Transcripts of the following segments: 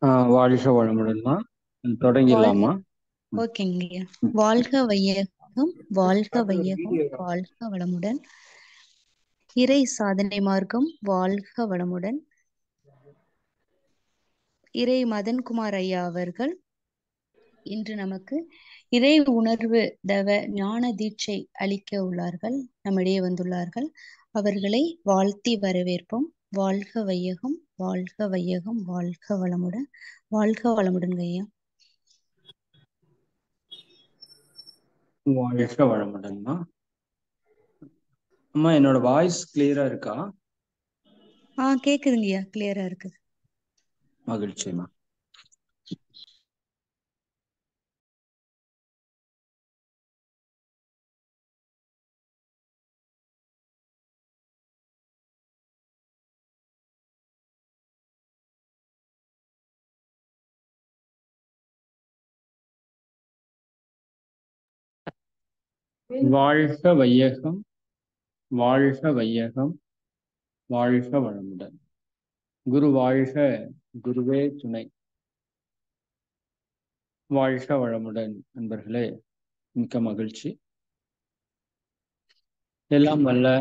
வாழ்க வளமுடன்மா. வாழ்க தொடங்கிடலாமா? ஓகேங்கய்யா. வாழ்க வையகம், வாழ்க வையகம், வாழ்க வளமுடன். இறை சாதனை மார்க்கம் வாழ்க வளமுடன். இறை மதன்குமார் ஐயா அவர்கள் இன்று நமக்கு இறை உணர்வு தவ ஞான தீட்சை அளிக்க உள்ளார்கள், நம்மிடையே வந்துள்ளார்கள். அவர்களை வாழ்த்தி வரவேற்போம். வாழ்க வையகம், வாழ்க வையகம், வாழ்க வளமுடன். வாழ்க வளமுடன் ஐயா. வாழ்க வளமுடன்மா. அம்மா, என்னோட வாய்ஸ் கிளியரா இருக்கா? கேக்குதுங்கய்யா, கிளியரா இருக்குது. மகிழ்ச்சிமா. வாழ்க வையகம், வாழ்க வையகம், வாழ்க வளமுடன். குரு வாழ்க, குருவே துணை. வாழ்க வளமுடன் நண்பர்களே, மிக்க மகிழ்ச்சி. எல்லாம் வல்ல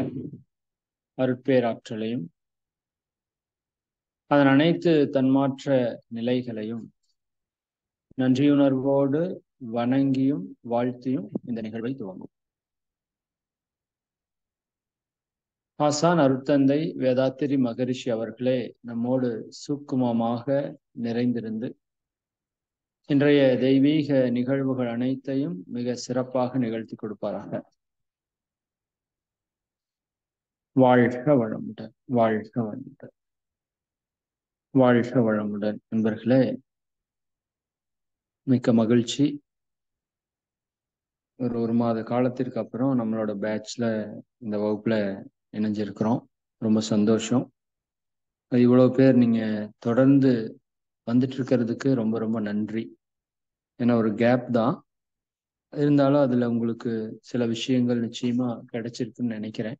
அருட்பேராற்றலையும் அதன் அனைத்து தன்மாற்ற நிலைகளையும் நன்றியுணர்வோடு வணங்கியும் வாழ்த்தியும் இந்த நிகழ்வை துவங்கும். ஆசான் அருட்தந்தை வேதாத்திரி மகரிஷி அவர்களே நம்மோடு சூக்குமமாக நிறைந்திருந்து இன்றைய தெய்வீக நிகழ்வுகள் அனைத்தையும் மிக சிறப்பாக நிகழ்த்தி கொடுப்பாராக. வாழ்க வளமுடன், வாழ்க வளமுடன், வாழ்க வளமுடன். நண்பர்களே, மிக்க மகிழ்ச்சி. ஒரு மாத காலத்திற்கு அப்புறம் நம்மளோட பேட்ச்ல இந்த வகுப்புல இணைஞ்சிருக்கிறோம். ரொம்ப சந்தோஷம். இவ்வளவு பேர் நீங்க தொடர்ந்து வந்துட்டு இருக்கிறதுக்கு ரொம்ப ரொம்ப நன்றி. ஏன்னா ஒரு கேப் தான் இருந்தாலும் அதுல உங்களுக்கு சில விஷயங்கள் நிச்சயமா கிடைச்சிருக்குன்னு நினைக்கிறேன்.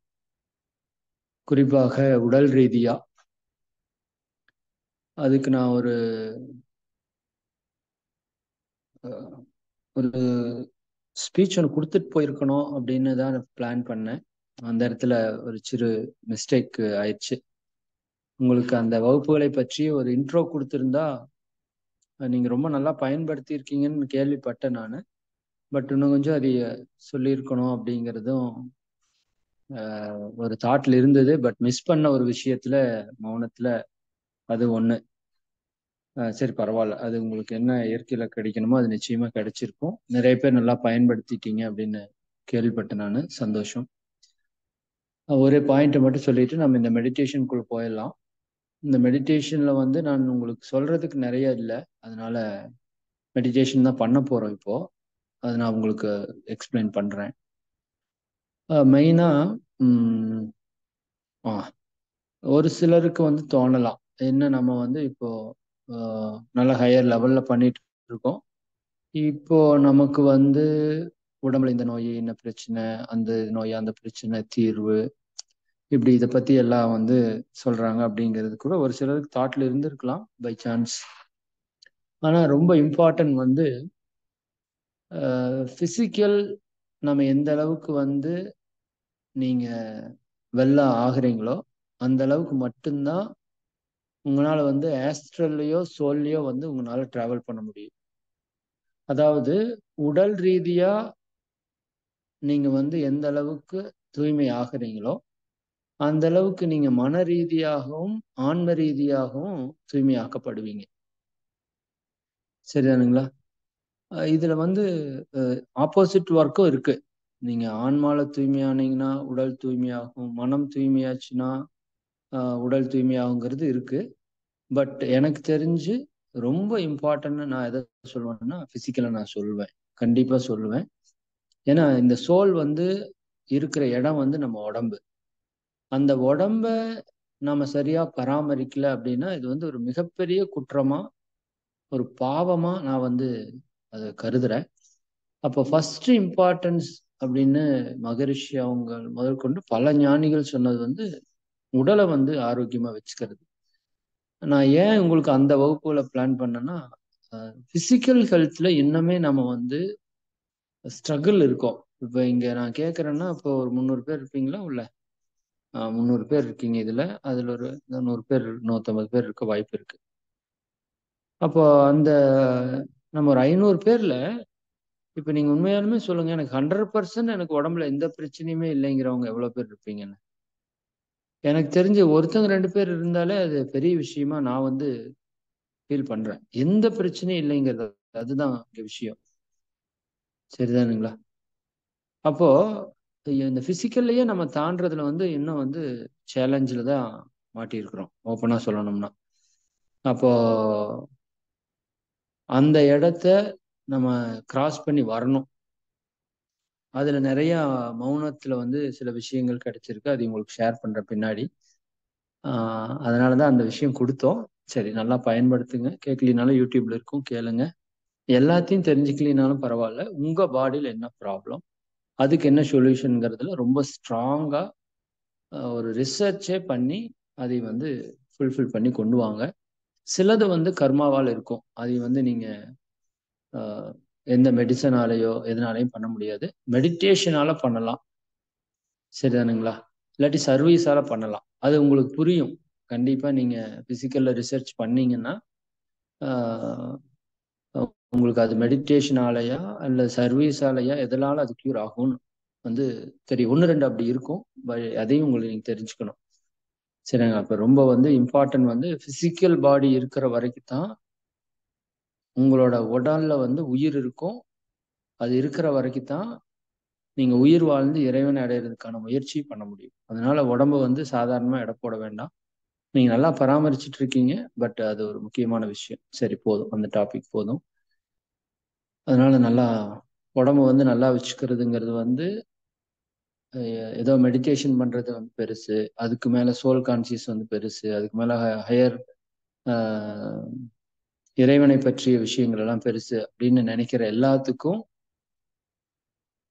குறிப்பாக உடல் ரீதியா அதுக்கு நான் ஒரு ஸ்பீச் ஒன்று கொடுத்துட்டு போயிருக்கணும் அப்படின்னு தான் பிளான் பண்ணேன். அந்த இடத்துல ஒரு சிறு மிஸ்டேக் ஆயிடுச்சு. உங்களுக்கு அந்த வகுப்புகளை பற்றி ஒரு இன்ட்ரோ கொடுத்துருந்தா நீங்க ரொம்ப நல்லா பயன்படுத்தி இருக்கீங்கன்னு கேள்விப்பட்டேன் நான். பட் இன்னும் கொஞ்சம் அதை சொல்லியிருக்கணும் அப்படிங்கிறதும் ஒரு தாட்ல இருந்தது. பட் மிஸ் பண்ண ஒரு விஷயத்துல மௌனத்துல அது ஒண்ணு. சரி, பரவாயில்ல. அது உங்களுக்கு என்ன இயற்கையில கிடைக்கணுமோ அது நிச்சயமா கிடைச்சிருக்கும். நிறைய பேர் நல்லா பயன்படுத்திட்டீங்க அப்படின்னு கேள்விப்பட்டேன் நான். சந்தோஷம். ஒரே பாயிண்ட்டை மட்டும் சொல்லிட்டு நம்ம இந்த மெடிடேஷனுக்குள்ள போயிடலாம். இந்த மெடிடேஷன்ல வந்து நான் உங்களுக்கு சொல்றதுக்கு நிறைய இல்லை, அதனால மெடிடேஷன் தான் பண்ண போறோம் இப்போ. அதை நான் உங்களுக்கு எக்ஸ்பிளைன் பண்றேன். மெயினா ஒரு சிலருக்கு வந்து தோணலாம், என்ன நம்ம வந்து இப்போ நல்ல ஹையர் லெவல்ல பண்ணிட்டு இருக்கோம், இப்போ நமக்கு வந்து உடம்புல இந்த நோய் என்ன பிரச்சனை, அந்த நோய் அந்த பிரச்சனை தீர்வு, இப்படி இதை பத்தி எல்லாம் வந்து சொல்றாங்க அப்படிங்கிறது கூட ஒரு சிலருக்கு தாட்ல இருந்திருக்கலாம் பை சான்ஸ். ஆனா ரொம்ப இம்பார்ட்டன்ட் வந்து பிசிக்கல் நம்ம எந்த அளவுக்கு வந்து நீங்க வெல்ல ஆகுறீங்களோ அந்த அளவுக்கு மட்டும்தான் உங்களால வந்து ஆஸ்ட்ரல்லையோ சோல்லையோ வந்து உங்களால டிராவல் பண்ண முடியும். அதாவது உடல் ரீதியா நீங்க வந்து எந்த அளவுக்கு தூய்மை ஆகுறீங்களோ அந்த அளவுக்கு நீங்க மன ரீதியாகவும் ஆன்ம ரீதியாகவும் தூய்மையாக்கப்படுவீங்க. சரிதானுங்களா? இதுல வந்து ஆப்போசிட் ஒர்க்கும் இருக்கு. நீங்க ஆன்மால தூய்மையானீங்கன்னா உடல் தூய்மையாகும், மனம் தூய்மையாச்சுன்னா உடல் தூய்மையாகுங்கிறது இருக்கு. பட் எனக்கு தெரிஞ்சு ரொம்ப இம்பார்ட்டன்ட் நான் எதை சொல்லுவேன்னா பிசிக்கலை நான் சொல்லுவேன், கண்டிப்பா சொல்லுவேன். ஏன்னா இந்த சோல் வந்து இருக்கிற இடம் வந்து நம்ம உடம்பு. அந்த உடம்ப நாம சரியா பராமரிக்கல அப்படின்னா இது வந்து ஒரு மிகப்பெரிய குற்றமா ஒரு பாவமா நான் வந்து அதை கருதுறேன். அப்போ ஃபர்ஸ்ட் இம்பார்ட்டன்ஸ் அப்படின்னு மகரிஷி அவங்க முதல் கொண்டு பல ஞானிகள் சொன்னது வந்து உடலை வந்து ஆரோக்கியமா வச்சுக்கிறது. நான் ஏன் உங்களுக்கு அந்த வகுப்புல பிளான் பண்ணேன்னா, பிசிக்கல் ஹெல்த்ல இன்னுமே நம்ம வந்து ஸ்ட்ரகிள் இருக்கோம். இப்ப இங்க நான் கேட்கறேன்னா, இப்போ ஒரு 300 பேர் இருப்பீங்களா உள்ள? 300 பேர் இருக்கீங்க இதுல. அதுல ஒரு 100 பேர், 150 பேர் இருக்க வாய்ப்பு இருக்கு. அப்போ அந்த நம்ம ஒரு 500 பேர்ல, இப்ப நீங்க உண்மையாலுமே சொல்லுங்க, எனக்கு 100% எனக்கு உடம்புல எந்த பிரச்சனையுமே இல்லைங்கிறவங்க எவ்வளவு பேர் இருப்பீங்கன்னு? எனக்கு தெரிஞ்சு ஒருத்தங்க 2 பேர் இருந்தாலே அது பெரிய விஷயமா நான் வந்து ஃபீல் பண்றேன். எந்த பிரச்சனையும் இல்லைங்கிறது. அதுதான் இங்க விஷயம். சரிதானுங்களா? அப்போ இந்த பிசிக்கல்லயே நம்ம தாண்டறதுல வந்து இன்னும் வந்து சேலஞ்சில தான் மாட்டியிருக்கிறோம். ஓப்பனா சொல்லணும்னா. அப்போ அந்த இடத்த நம்ம கிராஸ் பண்ணி வரணும். அதுல நிறைய மௌனத்துல வந்து சில விஷயங்கள் கிடைச்சிருக்கு. அது உங்களுக்கு ஷேர் பண்ற பின்னாடி. அதனாலதான் அந்த விஷயம் கொடுத்தோம். சரி, நல்லா பயன்படுத்துங்க. கேட்கலினாலும் யூடியூப்ல இருக்கும், கேளுங்க. எல்லாத்தையும் தெரிஞ்சுக்கலினாலும் பரவாயில்ல. உங்க பாடியில என்ன ப்ராப்ளம், அதுக்கு என்ன சொல்யூஷன்ங்கிறதுல ரொம்ப ஸ்ட்ராங்கா ஒரு ரிசர்ச்சே பண்ணி அதை வந்து ஃபுல்ஃபில் பண்ணி கொண்டு வாங்க. சிலது வந்து கர்மாவால் இருக்கும். அதை வந்து நீங்க அஹ், எந்த மெடிசனாலேயோ எதனாலையும் பண்ண முடியாது. மெடிடேஷனால பண்ணலாம். சரிதானுங்களா? இல்லாட்டி சர்வீஸால பண்ணலாம். அது உங்களுக்கு புரியும். கண்டிப்பா நீங்க பிசிக்கல்ல ரிசர்ச் பண்ணீங்கன்னா ஆஹ், உங்களுக்கு அது மெடிடேஷனாலயா இல்ல சர்வீஸாலயா எதனால அது கியூர் ஆகும்னு வந்து தெரியும். ஒன்று ரெண்டு அப்படி இருக்கும். அதையும் உங்களுக்கு நீங்க தெரிஞ்சுக்கணும். சரிங்க. அப்ப ரொம்ப வந்து இம்பார்ட்டன்ட் வந்து பிசிக்கல் பாடி இருக்கிற வரைக்கும் தான் உங்களோட உடல்ல வந்து உயிர் இருக்கும். அது இருக்கிற வரைக்கும் தான் நீங்க உயிர் வாழ்ந்து இறைவனை அடையிறதுக்கான முயற்சி பண்ண முடியும். அதனால உடம்ப வந்து சாதாரணமா எடை போட வேண்டாம். நீங்க நல்லா பராமரிச்சுட்டு இருக்கீங்க. பட் அது ஒரு முக்கியமான விஷயம். சரி, போதும், அந்த டாபிக் போதும். அதனால நல்லா உடம்ப வந்து நல்லா வச்சுக்கிறதுங்கிறது வந்து ஏதோ மெடிடேஷன் பண்றது வந்து பெருசு. அதுக்கு மேல சோல் கான்சியஸ் வந்து பெருசு. அதுக்கு மேல ஹையர் இறைவனை பற்றிய விஷயங்கள் எல்லாம் பெருசு அப்படின்னு நினைக்கிற எல்லாத்துக்கும்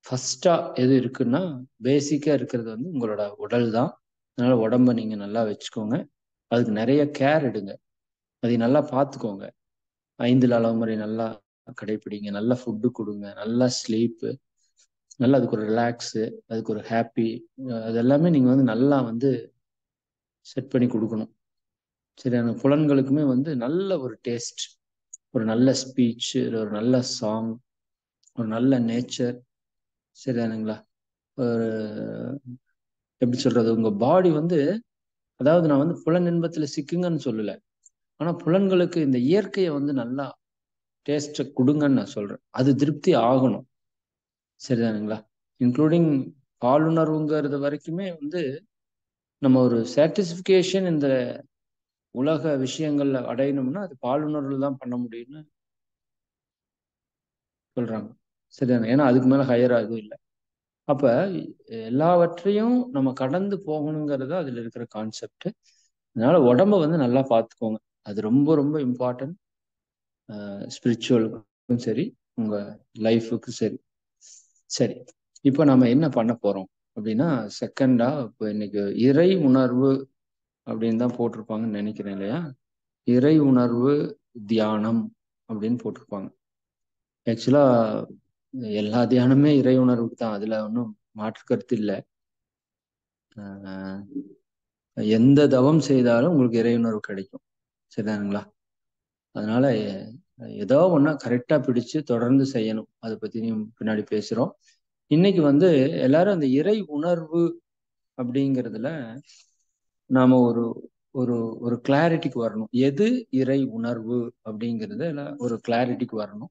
ஃபர்ஸ்டா எது இருக்குன்னா, பேசிக்கா இருக்கிறது வந்து உங்களோட உடல் தான். அதனால உடம்ப நீங்க நல்லா வச்சுக்கோங்க. அதுக்கு நிறைய கேர் எடுங்க. அதை நல்லா பார்த்துக்கோங்க. 5 அளவுமுறை நல்லா கடைப்பிடிங்க. நல்ல ஃபுட்டு கொடுங்க. நல்லா ஸ்லீப்பு. நல்லா அதுக்கு ஒரு ரிலாக்ஸு, அதுக்கு ஒரு ஹாப்பி, அது எல்லாமே நீங்க வந்து நல்லா வந்து செட் பண்ணி கொடுக்கணும். சரி, அந்த புலன்களுக்குமே வந்து நல்ல ஒரு டேஸ்ட், ஒரு நல்ல ஸ்பீச், ஒரு நல்ல சாங், ஒரு நல்ல நேச்சர். சரிதானுங்களா? ஒரு எப்படி சொல்றது, உங்க பாடி வந்து, அதாவது நான் வந்து புலன் இன்பத்துல சிக்குங்கன்னு சொல்லல. ஆனா புலன்களுக்கு இந்த இயற்கையை வந்து நல்லா டேஸ்ட் கொடுங்கன்னு நான் சொல்றேன். அது திருப்தி ஆகணும். சரிதானுங்களா? இன்க்ளூடிங் பாலுணர்வுங்கிறது வரைக்குமே வந்து நம்ம ஒரு சாட்டிஸ்பிகேஷன் இந்த உலக விஷயங்கள்ல அடையணும்னா அது பாலுணர்வுல தான் பண்ண முடியும்னு சொல்றாங்க. சரிதானே? ஏன்னா அதுக்கு மேல ஹையரா எதுவும் இல்லை. அப்ப எல்லாவற்றையும் நம்ம கடந்து போகணுங்கிறது அதுல இருக்கிற கான்செப்ட். அதனால உடம்ப வந்து நல்லா பார்த்துக்கோங்க. அது ரொம்ப ரொம்ப இம்பார்ட்டன்ட். ஸ்பிரிச்சுவலுக்கும் சரி, உங்க லைஃபுக்கும் சரி. சரி, இப்போ நம்ம என்ன பண்ண போறோம் அப்படின்னா, செகண்டா இப்போ இன்னைக்கு இறை உணர்வு அப்படின்னு தான் போட்டிருப்பாங்கன்னு நினைக்கிறேன் இல்லையா? இறை உணர்வு தியானம் அப்படின்னு போட்டிருப்பாங்க. ஆக்சுவலா எல்லா தியானமே இறை உணர்வுக்கு தான். அதுல ஒன்றும் மாற்று கருத்து இல்லை. எந்த தவம் செய்தாலும் உங்களுக்கு இறை உணர்வு கிடைக்கும். சரிதானுங்களா? அதனால ஏதோ ஒண்ணா கரெக்டா பிடிச்சு தொடர்ந்து செய்யணும். அதை பத்தி பின்னாடி பேசுறோம். இன்னைக்கு வந்து எல்லாரும் அந்த இறை உணர்வு அப்படிங்கிறதுல நாம ஒரு ஒரு ஒரு கிளாரிட்டிக்கு வரணும். எது இறை உணர்வு அப்படிங்கிறதுல ஒரு கிளாரிட்டிக்கு வரணும்.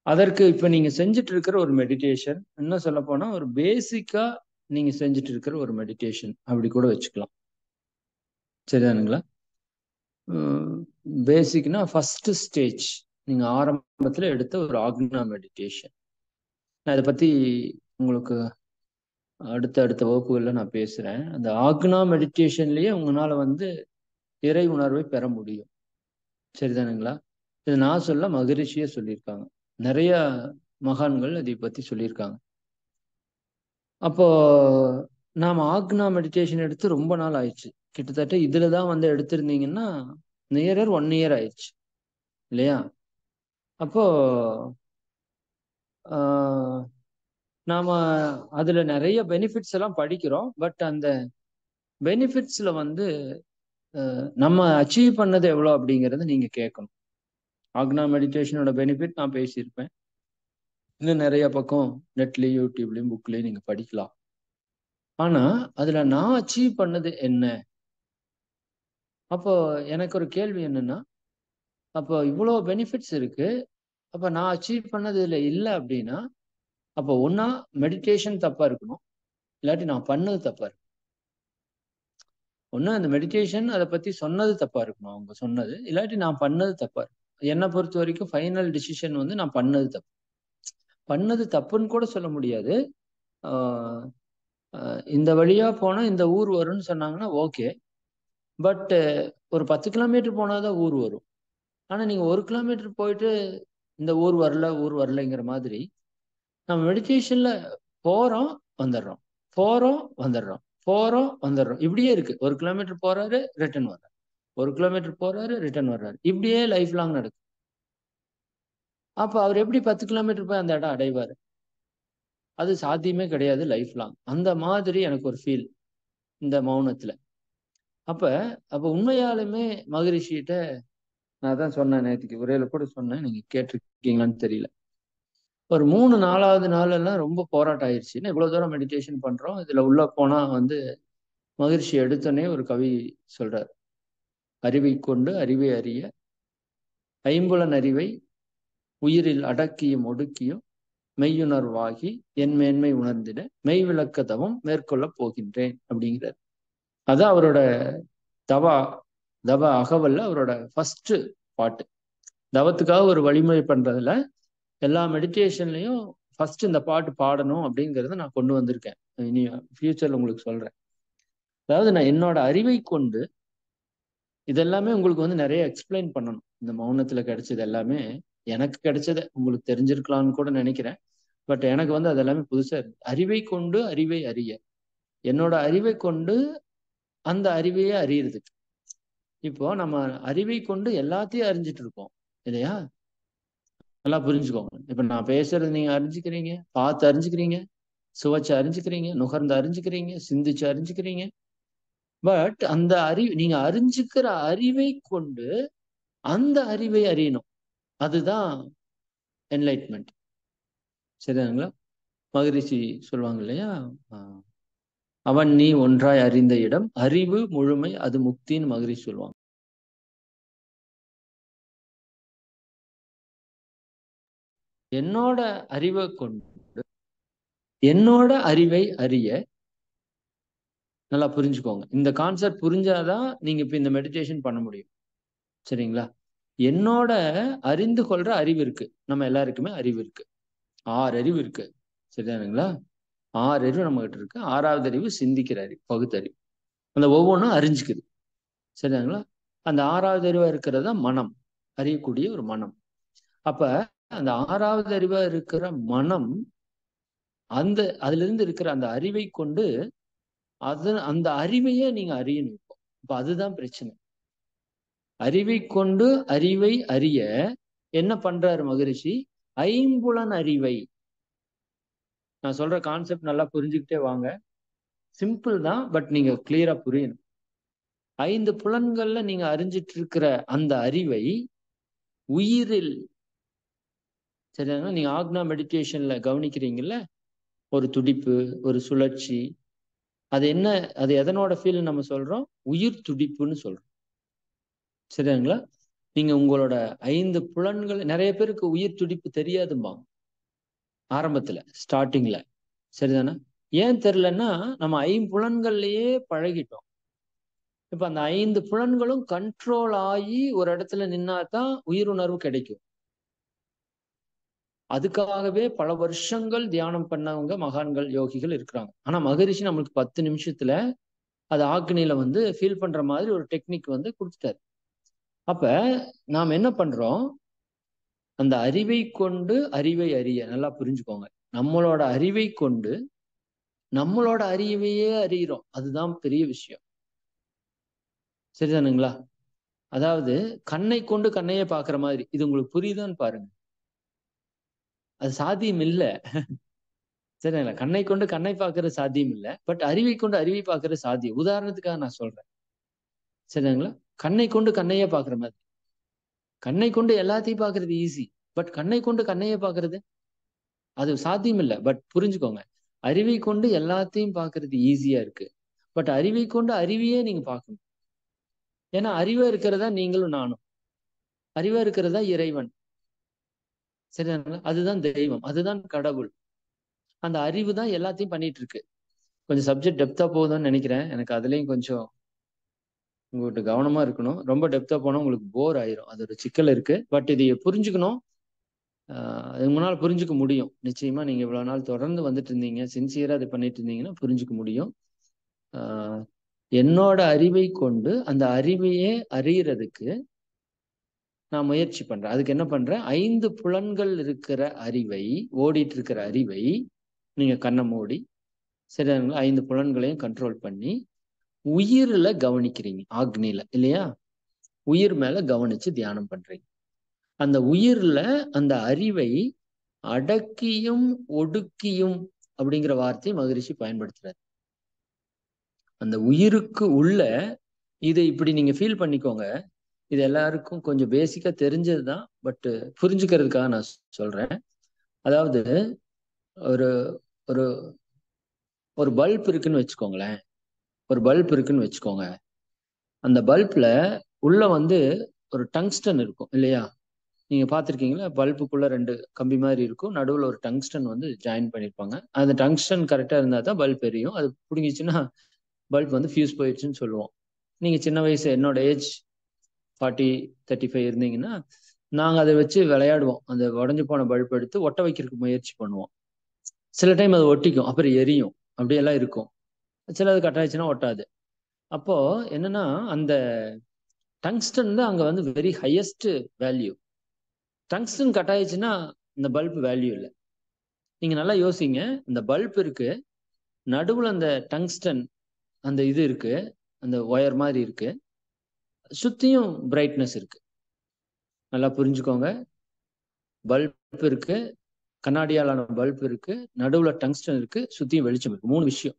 அதற்கு இப்ப நீங்க செஞ்சுட்டு இருக்கிற ஒரு மெடிடேஷன், இன்னும் சொல்ல போனா ஒரு பேசிக்கா நீங்க செஞ்சுட்டு இருக்கிற ஒரு மெடிடேஷன் அப்படி கூட வச்சுக்கலாம். சரிதானுங்களா? பேசிக்னா ஃபர்ஸ்ட் ஸ்டேஜ் நீங்க ஆரம்பத்துல எடுத்த ஒரு ஆக்னா மெடிடேஷன். நான் இதை பத்தி உங்களுக்கு அடுத்த அடுத்த வகுப்புகள்ல நான் பேசுறேன். அந்த ஆக்னா மெடிடேஷன்லயே உங்களால வந்து இறை உணர்வை பெற முடியும். சரிதானுங்களா? இது நான் சொல்ல, மகரிஷியே சொல்லியிருக்காங்க. நிறைய மகான்கள் அதை பத்தி சொல்லியிருக்காங்க. அப்போ நாம ஆக்னா மெடிடேஷன் எடுத்து ரொம்ப நாள் ஆயிடுச்சு. கிட்டத்தட்ட இதுலதான் வந்து எடுத்திருந்தீங்கன்னா நியரர் 1 இயர் ஆயிடுச்சு இல்லையா? அப்போ நாம அதுல நிறைய பெனிஃபிட்ஸ் எல்லாம் படிக்கிறோம். பட் அந்த பெனிஃபிட்ஸ்ல வந்து நம்ம அச்சீவ் பண்ணது எவ்வளோ அப்படிங்கறத நீங்க கேட்கணும். ஆக்னா மெடிடேஷனோட பெனிஃபிட் நான் பேசியிருப்பேன். இன்னும் நிறைய பக்கம் நெட்லயும் யூடியூப்லயும் புக்லயும் நீங்க படிக்கலாம். ஆனா அதுல நான் அச்சீவ் பண்ணது என்ன? அப்போ எனக்கு ஒரு கேள்வி என்னன்னா, அப்போ இவ்வளோ பெனிஃபிட்ஸ் இருக்கு, அப்ப நான் அச்சீவ் பண்ணது இதுல இல்லை அப்படின்னா, அப்போ ஒன்னா மெடிடேஷன் தப்பா இருக்கணும், இல்லாட்டி நான் பண்ணது தப்பா இருக்கு. ஒண்ணு அந்த மெடிடேஷன் அதை பத்தி சொன்னது தப்பா இருக்கணும், அவங்க சொன்னது, இல்லாட்டி நான் பண்ணது தப்பா இருக்கு. என்னை பொறுத்த வரைக்கும் ஃபைனல் டிசிஷன் வந்து நான் பண்ணது தப்பு. பண்ணது தப்புன்னு கூட சொல்ல முடியாது. இந்த வழியா போனா இந்த ஊர் வரும்னு சொன்னாங்கன்னா ஓகே. பட் ஒரு 10 கிலோமீட்டர் போனாதான் ஊர் வரும். ஆனா நீங்க 1 கிலோமீட்டர் போயிட்டு இந்த ஊர் வரலைங்கிற மாதிரி நம்ம மெடிடேஷன்ல போறோம் வந்துடுறோம், போறோம் வந்துடுறோம், போறோம் வந்துடுறோம், இப்படியே இருக்கு. 1 கிலோமீட்டர் போறாரு ரிட்டர்ன் வர்றாரு, 1 கிலோமீட்டர் போறாரு ரிட்டர்ன் வர்றாரு, இப்படியே லைஃப் லாங் நடக்கும். அப்ப அவர் எப்படி 10 கிலோமீட்டர் போய் அந்த இடம் அடைவாரு? அது சாத்தியமே கிடையாது லைஃப் லாங். அந்த மாதிரி எனக்கு ஒரு ஃபீல் இந்த மௌனத்துல. அப்ப அப்ப உண்மையாலுமே மகரிஷிகிட்ட நான் தான் சொன்னேன், நேற்றுக்கு உரையில கூட சொன்னேன், நீங்க கேட்டிருக்கீங்களான்னு தெரியல. ஒரு 3-4வது நாள் எல்லாம் ரொம்ப போராட்டம் ஆயிடுச்சு. இவ்வளவு தூரம் மெடிடேஷன் பண்றோம், இதுல உள்ள போனா வந்து மகிழ்ச்சி எடுத்தோடனே ஒரு கவி சொல்றார், அறிவை கொண்டு அறிவை அறிய ஐம்புலன் அறிவை உயிரில் அடக்கியும் ஒடுக்கியும் மெய்யுணர்வாகி என் மேன்மை உணர்ந்திட மெய் விளக்க தவம் மேற்கொள்ள போகின்றேன் அப்படிங்கிறார். அதான் அவரோட தவ தவ அகவல்ல அவரோட ஃபர்ஸ்ட் பாட்டு. தவத்துக்காக ஒரு வழிமுறை பண்றதுல எல்லா மெடிடேஷன்லயும் ஃபர்ஸ்ட் இந்த பாட்டு பாடணும் அப்படிங்கிறத நான் கொண்டு வந்திருக்கேன். இனி ஃபியூச்சர்ல உங்களுக்கு சொல்றேன். அதாவது நான் என்னோட அறிவை கொண்டு இதெல்லாமே உங்களுக்கு வந்து நிறைய எக்ஸ்பிளைன் பண்ணணும். இந்த மௌனத்துல கிடைச்சது எல்லாமே எனக்கு கிடைச்சதை உங்களுக்கு தெரிஞ்சிருக்கலாம்னு கூட நினைக்கிறேன். பட் எனக்கு வந்து அது எல்லாமே புதுசா இருக்கு. அறிவை கொண்டு அறிவை அறிய, என்னோட அறிவை கொண்டு அந்த அறிவையே அறியறதுக்கு. இப்போ நம்ம அறிவை கொண்டு எல்லாத்தையும் அறிஞ்சிட்டு இருக்கோம் இல்லையா? நல்லா புரிஞ்சுக்கோங்க. இப்ப நான் பேசுறது நீங்க அறிஞ்சுக்கிறீங்க, பார்த்து அறிஞ்சுக்கிறீங்க, சுவைச்சு அறிஞ்சுக்கிறீங்க, நுகர்ந்து அறிஞ்சுக்கிறீங்க, சிந்திச்சு அறிஞ்சுக்கிறீங்க. பட் அந்த நீங்க அறிஞ்சுக்கிற அறிவை கொண்டு அந்த அறிவை அறியணும். அதுதான் என்லைட்மெண்ட். சரிதானுங்களா? மகரிஷி சொல்லுவாங்க இல்லையா, அவன் நீ ஒன்றாய் அறிந்த இடம் அறிவு முழுமை அது முக்தின்னு மகரிஷி சொல்லுவாங்க. என்னோட அறிவை கொண்டு என்னோட அறிவை அறிய, நல்லா புரிஞ்சுக்கோங்க. இந்த கான்செப்ட் புரிஞ்சாதான் நீங்க இப்ப இந்த மெடிடேஷன் பண்ண முடியும். சரிங்களா? என்னோட அறிந்து கொள்ற அறிவு இருக்கு. நம்ம எல்லாருக்குமே அறிவு இருக்கு. 6 அறிவு இருக்கு. சரிதானுங்களா? 6 அறிவு நம்ம கிட்ட இருக்கு. 6வது அறிவு சிந்திக்கிற அறிவு, பகுத்தறிவு. அந்த ஒவ்வொன்றும் அறிஞ்சுக்குது. சரிதானுங்களா? அந்த 6வது அறிவா இருக்கிறதா மனம், அறியக்கூடிய ஒரு மனம். அப்ப அந்த 6வது அறிவா இருக்கிற மனம் அதுல இருந்து இருக்கிற அந்த அறிவை கொண்டு அந்த அறிவையே நீங்க அறியணும். இப்ப அதுதான் பிரச்சனை. அறிவை கொண்டு அறிவை அறிய என்ன பண்றாரு மகரிஷி? ஐம்புலன் அறிவை. நான் சொல்ற கான்செப்ட் நல்லா புரிஞ்சுக்கிட்டே வாங்க. சிம்பிள் தான், பட் நீங்க கிளியரா புரியணும். 5 புலன்கள்ல நீங்க அறிஞ்சிட்டு இருக்கிற அந்த அறிவை உயிரில், சரியா? நீங்க ஆக்னா மெடிடேஷன்ல கவனிக்கிறீங்கல்ல, ஒரு துடிப்பு, ஒரு சுழற்சி, அது என்ன, அது எதனோட ஃபீல் நம்ம சொல்றோம்? உயிர் துடிப்புன்னு சொல்றோம். சரிங்களா? நீங்க உங்களோட 5 புலன்கள், நிறைய பேருக்கு உயிர் துடிப்பு தெரியாதும்பாங்க ஆரம்பத்துல, ஸ்டார்டிங்ல. சரிதானே? ஏன் தெரியலன்னா நம்ம 5 புலன்கள்லயே பழகிட்டோம். இப்ப அந்த 5 புலன்களும் கண்ட்ரோல் ஆகி ஒரு இடத்துல நின்னாதான் உயிருணர்வு கிடைக்கும். அதுக்காகவே பல வருஷங்கள் தியானம் பண்ணவங்க மகான்கள், யோகிகள் இருக்கிறாங்க. ஆனா மகரிஷி நம்மளுக்கு 10 நிமிஷத்துல அது ஆக்னியில வந்து ஃபீல் பண்ற மாதிரி ஒரு டெக்னிக் வந்து கொடுத்துட்டாரு. அப்ப நாம் என்ன பண்றோம்? அந்த அறிவை கொண்டு அறிவை அறிய, நல்லா புரிஞ்சுக்கோங்க. நம்மளோட அறிவை கொண்டு நம்மளோட அறிவையே அறிகிறோம். அதுதான் பெரிய விஷயம். சரிதானுங்களா? அதாவது கண்ணை கொண்டு கண்ணையே பாக்குற மாதிரி. இது உங்களுக்கு புரியுதான்னு பாருங்க. அது சாத்தியம் இல்ல. சரிங்களா? கண்ணை கொண்டு கண்ணை பார்க்கறது சாத்தியம் இல்ல. பட் அறிவை கொண்டு அறிவை பார்க்கறது சாத்தியம். உதாரணத்துக்காக நான் சொல்றேன். சரிங்களா? கண்ணை கொண்டு கண்ணையே பாக்குற மாதிரி. கண்ணை கொண்டு எல்லாத்தையும் பாக்குறது ஈஸி. பட் கண்ணை கொண்டு கண்ணையே பாக்குறது அது சாத்தியம் இல்ல. பட் புரிஞ்சுக்கோங்க. அறிவை கொண்டு எல்லாத்தையும் பாக்குறது ஈஸியா இருக்கு. பட் அறிவை கொண்டு அறிவையே நீங்க பார்க்கணும். ஏன்னா அறிவா இருக்கிறதா நீங்களும் நானும். அறிவா இருக்கிறதா இறைவன். சரிதானுங்களா? அதுதான் தெய்வம், அதுதான் கடவுள். அந்த அறிவு தான் எல்லாத்தையும் பண்ணிட்டு இருக்கு. கொஞ்சம் சப்ஜெக்ட் டெப்தா போகுதுன்னு நினைக்கிறேன். எனக்கு அதுலயும் கொஞ்சம் உங்கள்கிட்ட கவனமா இருக்கணும். ரொம்ப டெப்தா போனா உங்களுக்கு போர் ஆயிரும். அது ஒரு சிக்கல் இருக்கு. பட் இதை புரிஞ்சுக்கணும். உங்களால புரிஞ்சுக்க முடியும். நிச்சயமா நீங்க இவ்வளவு நாள் தொடர்ந்து வந்துட்டு இருந்தீங்க, சின்சியரா இது பண்ணிட்டு இருந்தீங்கன்னா புரிஞ்சுக்க முடியும். ஆஹ் என்னோட அறிவை கொண்டு அந்த அறிவையே அறியறதுக்கு நான் முயற்சி பண்றேன். அதுக்கு என்ன பண்றேன்? 5 புலன்கள் இருக்கிற அறிவை, ஓடிட்டு இருக்கிற அறிவை நீங்க கண்ணை மூடி, சரிங்களா? 5 புலன்களையும் கண்ட்ரோல் பண்ணி உயிர்ல கவனிக்கிறீங்க. ஆக்னில இல்லையா? உயிர் மேல கவனிச்சு தியானம் பண்றீங்க. அந்த உயிர்ல அந்த அறிவை அடக்கியும் ஒடுக்கியும் அப்படிங்கிற வார்த்தையை மகரிஷி பயன்படுத்துறாரு. அந்த உயிருக்கு உள்ள இதை இப்படி நீங்க ஃபீல் பண்ணிக்கோங்க. இது எல்லாருக்கும் கொஞ்சம் பேசிக்கா தெரிஞ்சதுதான். பட் புரிஞ்சுக்கிறதுக்காக நான் சொல்றேன். அதாவது ஒரு ஒரு ஒரு பல்ப் இருக்குன்னு வச்சுக்கோங்களேன். ஒரு பல்ப் இருக்குன்னு வச்சுக்கோங்க. அந்த பல்ப்ல உள்ள வந்து ஒரு டங்ஸ்டன் இருக்கும் இல்லையா? நீங்க பார்த்திருக்கீங்களா? பல்புக்குள்ள 2 கம்பி மாதிரி இருக்கும். நடுவுல ஒரு டங்ஸ்டன் வந்து ஜாயின் பண்ணிருப்பாங்க. அந்த டங்ஸ்டன் கரெக்டா இருந்தா தான் பல்ப் எரியும். அது புடுங்கிச்சுன்னா பல்ப் வந்து ஃபியூஸ் போயிடுச்சுன்னு சொல்லுவோம். நீங்க சின்ன வயசு என்னோட ஏஜ் 40, 35 இருந்தீங்கன்னா நாங்க அதை வச்சு விளையாடுவோம். அந்த உடஞ்சு போன பல்ப் எடுத்து ஒட்ட வைக்கிறதுக்கு முயற்சி பண்ணுவோம். சில டைம் அது ஒட்டிக்கும், அப்புறம் எரியும், அப்படியெல்லாம் இருக்கும். சிலது கட் ஆயிடுச்சுன்னா ஒட்டாது. அப்போ என்னன்னா அந்த டங்ஸ்டன் தான் அங்க வந்து very highest value. Tungsten cut ஆயிடுச்சுன்னா இந்த பல்ப் வேல்யூ இல்லை. நீங்க நல்லா யோசிங்க. இந்த பல்ப் இருக்கு, நடுவுல அந்த டங்ஸ்டன் அந்த இது இருக்கு, அந்த ஒயர் மாதிரி இருக்கு, சுத்தியும் பிரைட்னஸ் இருக்கு. நல்லா புரிஞ்சுக்கோங்க. பல்ப் இருக்கு, கண்ணாடியாலான பல்ப் இருக்கு, நடுவுல டங்ஸ்டன் இருக்கு, சுத்தியும் வெளிச்சம் இருக்கு. 3 விஷயம்.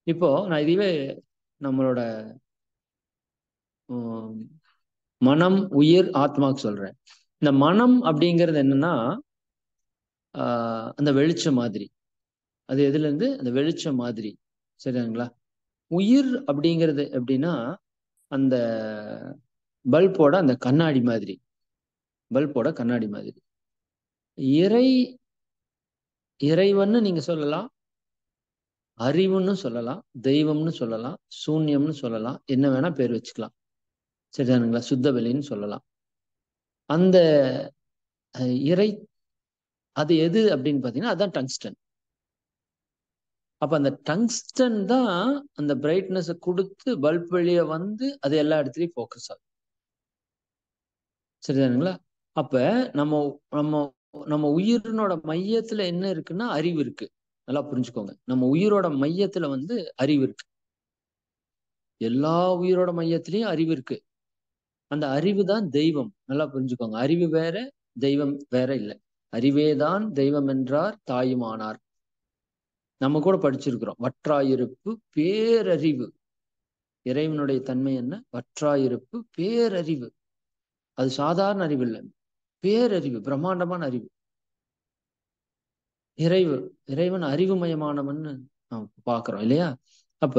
இப்போ நான் இதுவே நம்மளோட மனம், உயிர், ஆத்மாக்கு சொல்றேன். இந்த மனம் அப்படிங்கிறது என்னன்னா அந்த வெளிச்சம் மாதிரி. அது எதுல இருந்து? அந்த வெளிச்சம் மாதிரி. சரிங்களா? உயிர் அப்படிங்கிறது எப்படின்னா அந்த பல்போட அந்த கண்ணாடி மாதிரி. பல்போட கண்ணாடி மாதிரி. இறை இறைவன்னு நீங்க சொல்லலாம், அறிவுன்னு சொல்லலாம், தெய்வம்னு சொல்லலாம், சூன்யம்னு சொல்லலாம், என்ன வேணா பேர் வச்சுக்கலாம். சரிதானுங்களா? சுத்த வெளின்னு சொல்லலாம். அந்த இறை அது எது அப்படின்னு பாத்தீங்கன்னா அதான் டங்ஸ்டன். அப்ப அந்த டங்ஸ்டன் தான் அந்த பிரைட்னஸ் கொடுத்து பல்ப் வெளியே வந்து அது எல்லா இடத்துலயும் ஃபோக்கஸ் ஆகும். சரிதானுங்களா? அப்ப நம்ம நம்ம நம்ம உயிரினோட மையத்துல என்ன இருக்குன்னா அறிவு இருக்கு. நல்லா புரிஞ்சுக்கோங்க. நம்ம உயிரோட மையத்துல வந்து அறிவு இருக்கு. எல்லா உயிரோட மையத்திலயும் அறிவு இருக்கு. அந்த அறிவு தான் தெய்வம். நல்லா புரிஞ்சுக்கோங்க. அறிவு வேற, தெய்வம் வேற இல்லை. அறிவேதான் தெய்வம் என்றார் தாயுமானார். நம்ம கூட படிச்சிருக்கிறோம். வற்றாயிருப்பு பேரறிவு. இறைவனுடைய தன்மை என்ன? வற்றாயிருப்பு பேரறிவு. அது சாதாரண அறிவு இல்லை, பேரறிவு, பிரம்மாண்டமான அறிவு. இறைவன் அறிவுமயமானவன் நாம் பாக்குறோம் இல்லையா? அப்ப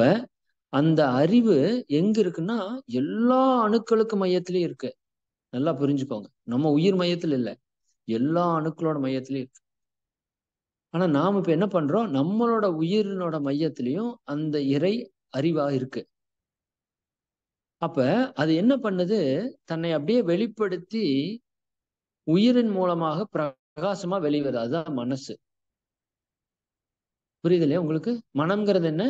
அந்த அறிவு எங்க இருக்குன்னா எல்லா அணுக்களுக்கு மையத்திலயும் இருக்கு. நல்லா புரிஞ்சுக்கோங்க. நம்ம உயிர் மையத்துல இல்ல, எல்லா அணுக்களோட மையத்திலயும் இருக்கு. ஆனா நாம இப்ப என்ன பண்றோம்? நம்மளோட உயிரினோட மையத்திலையும் அந்த இறை அறிவா இருக்கு. அப்ப அது என்ன பண்ணுது? தன்னை அப்படியே வெளிப்படுத்தி உயிரின் மூலமாக பிரகாசமா வெளிவருது. அதுதான் மனசு. புரியுது இல்லையா உங்களுக்கு? மனம்ங்கிறது என்ன?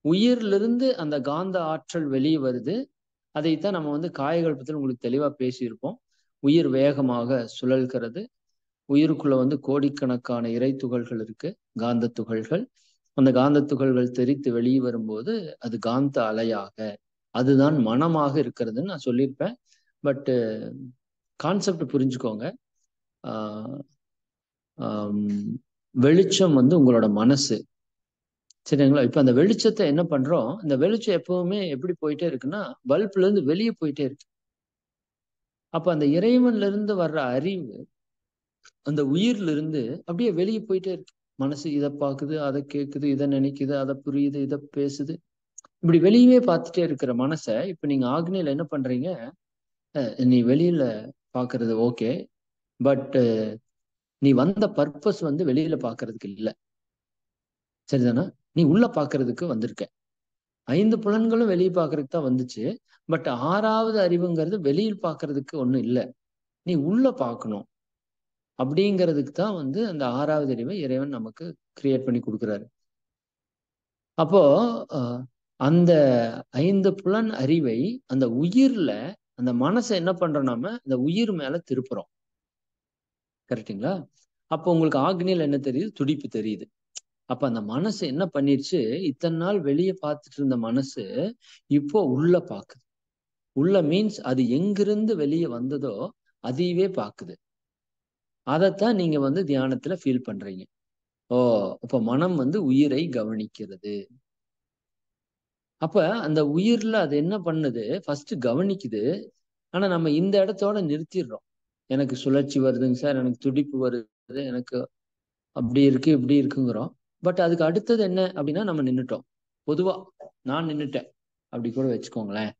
உயிரிலிருந்து அந்த காந்த ஆற்றல் வெளியே வருது. அதைத்தான் நம்ம வந்து காயகல்பத்தில் உங்களுக்கு தெளிவா பேசியிருப்போம். உயிர் வேகமாக சுழல்கிறது. உயிருக்குள்ள வந்து கோடிக்கணக்கான இறை துகள்கள் இருக்கு, காந்த துகள்கள். அந்த காந்த துகள்கள் தெரித்து வெளியே வரும்போது அது காந்த அலையாக அதுதான் மனமாக இருக்கிறதுன்னு நான் சொல்லியிருப்பேன். பட் கான்செப்ட் புரிஞ்சுக்கோங்க. ஆஹ் ஆம், வெளிச்சம் வந்து உங்களோட மனசு. சரிங்களா? இப்ப அந்த வெளிச்சத்தை என்ன பண்றோம்? இந்த வெளிச்சம் எப்பவுமே எப்படி போயிட்டே இருக்குன்னா, பல்புல இருந்து வெளியே போயிட்டே இருக்கு. அப்ப அந்த இறைவன்ல இருந்து வர்ற அறிவு அந்த உயிர்ல இருந்து அப்படியே வெளியே போயிட்டே இருக்கு. மனசு இதை பாக்குது, அதை கேக்குது, இதை நினைக்குது, அதை புரியுது, இதை பேசுது. இப்படி வெளியவே பார்த்துட்டே இருக்கிற மனசை இப்ப நீங்க ஆக்னியில என்ன பண்றீங்க? நீ வெளியில பாக்குறது ஓகே, பட் நீ வந்த பர்பஸ் வந்து வெளியில பாக்குறதுக்கு இல்ல. சரிதானா? நீ உள்ள பாக்குறதுக்கு வந்திருக்க. 5 புலன்களும் வெளியே பாக்குறதுக்கு தான் வந்துச்சு. பட் 6வது அறிவுங்கிறது வெளியில் பாக்குறதுக்கு ஒண்ணும் இல்ல. நீ உள்ள பார்க்கணும். அப்படிங்கிறதுக்கு தான் வந்து அந்த 6வது அறிவை இறைவன் நமக்கு கிரியேட் பண்ணி கொடுக்குறாரு. அப்போ அந்த 5 புலன் அறிவை அந்த உயிர்ல அந்த மனசை என்ன பண்றோம்? நாம அந்த உயிர் மேல திருப்புறோம். கரெக்டுங்களா? அப்போ உங்களுக்கு ஆக்னியில் என்ன தெரியுது? துடிப்பு தெரியுது. அப்ப அந்த மனசு என்ன பண்ணிருச்சு? இத்தனை நாள் வெளியே பார்த்துட்டு இருந்த மனசு இப்போ உள்ள பாக்குது. உள்ள மீன்ஸ் அது எங்கிருந்து வெளியே வந்ததோ அதையவே பாக்குது. அதைத்தான் நீங்க வந்து தியானத்துல ஃபீல் பண்றீங்க. ஓ, அப்ப மனம் வந்து உயிரை கவனிக்கிறது. அப்ப அந்த உயிர்ல அது என்ன பண்ணுது? ஃபர்ஸ்ட் கவனிக்குது. ஆனா நம்ம இந்த இடத்தோட நிறுத்திடுறோம். எனக்கு சுழற்சி வருதுங்க சார், எனக்கு துடிப்பு வருது, எனக்கு அப்படி இருக்கு இப்படி இருக்குங்கிறோம். பட் அதுக்கு அடுத்தது என்ன அப்படின்னா நம்ம நின்னுட்டோம். பொதுவா நான் நின்னுட்டேன் அப்படி கூட வச்சுக்கோங்களேன்.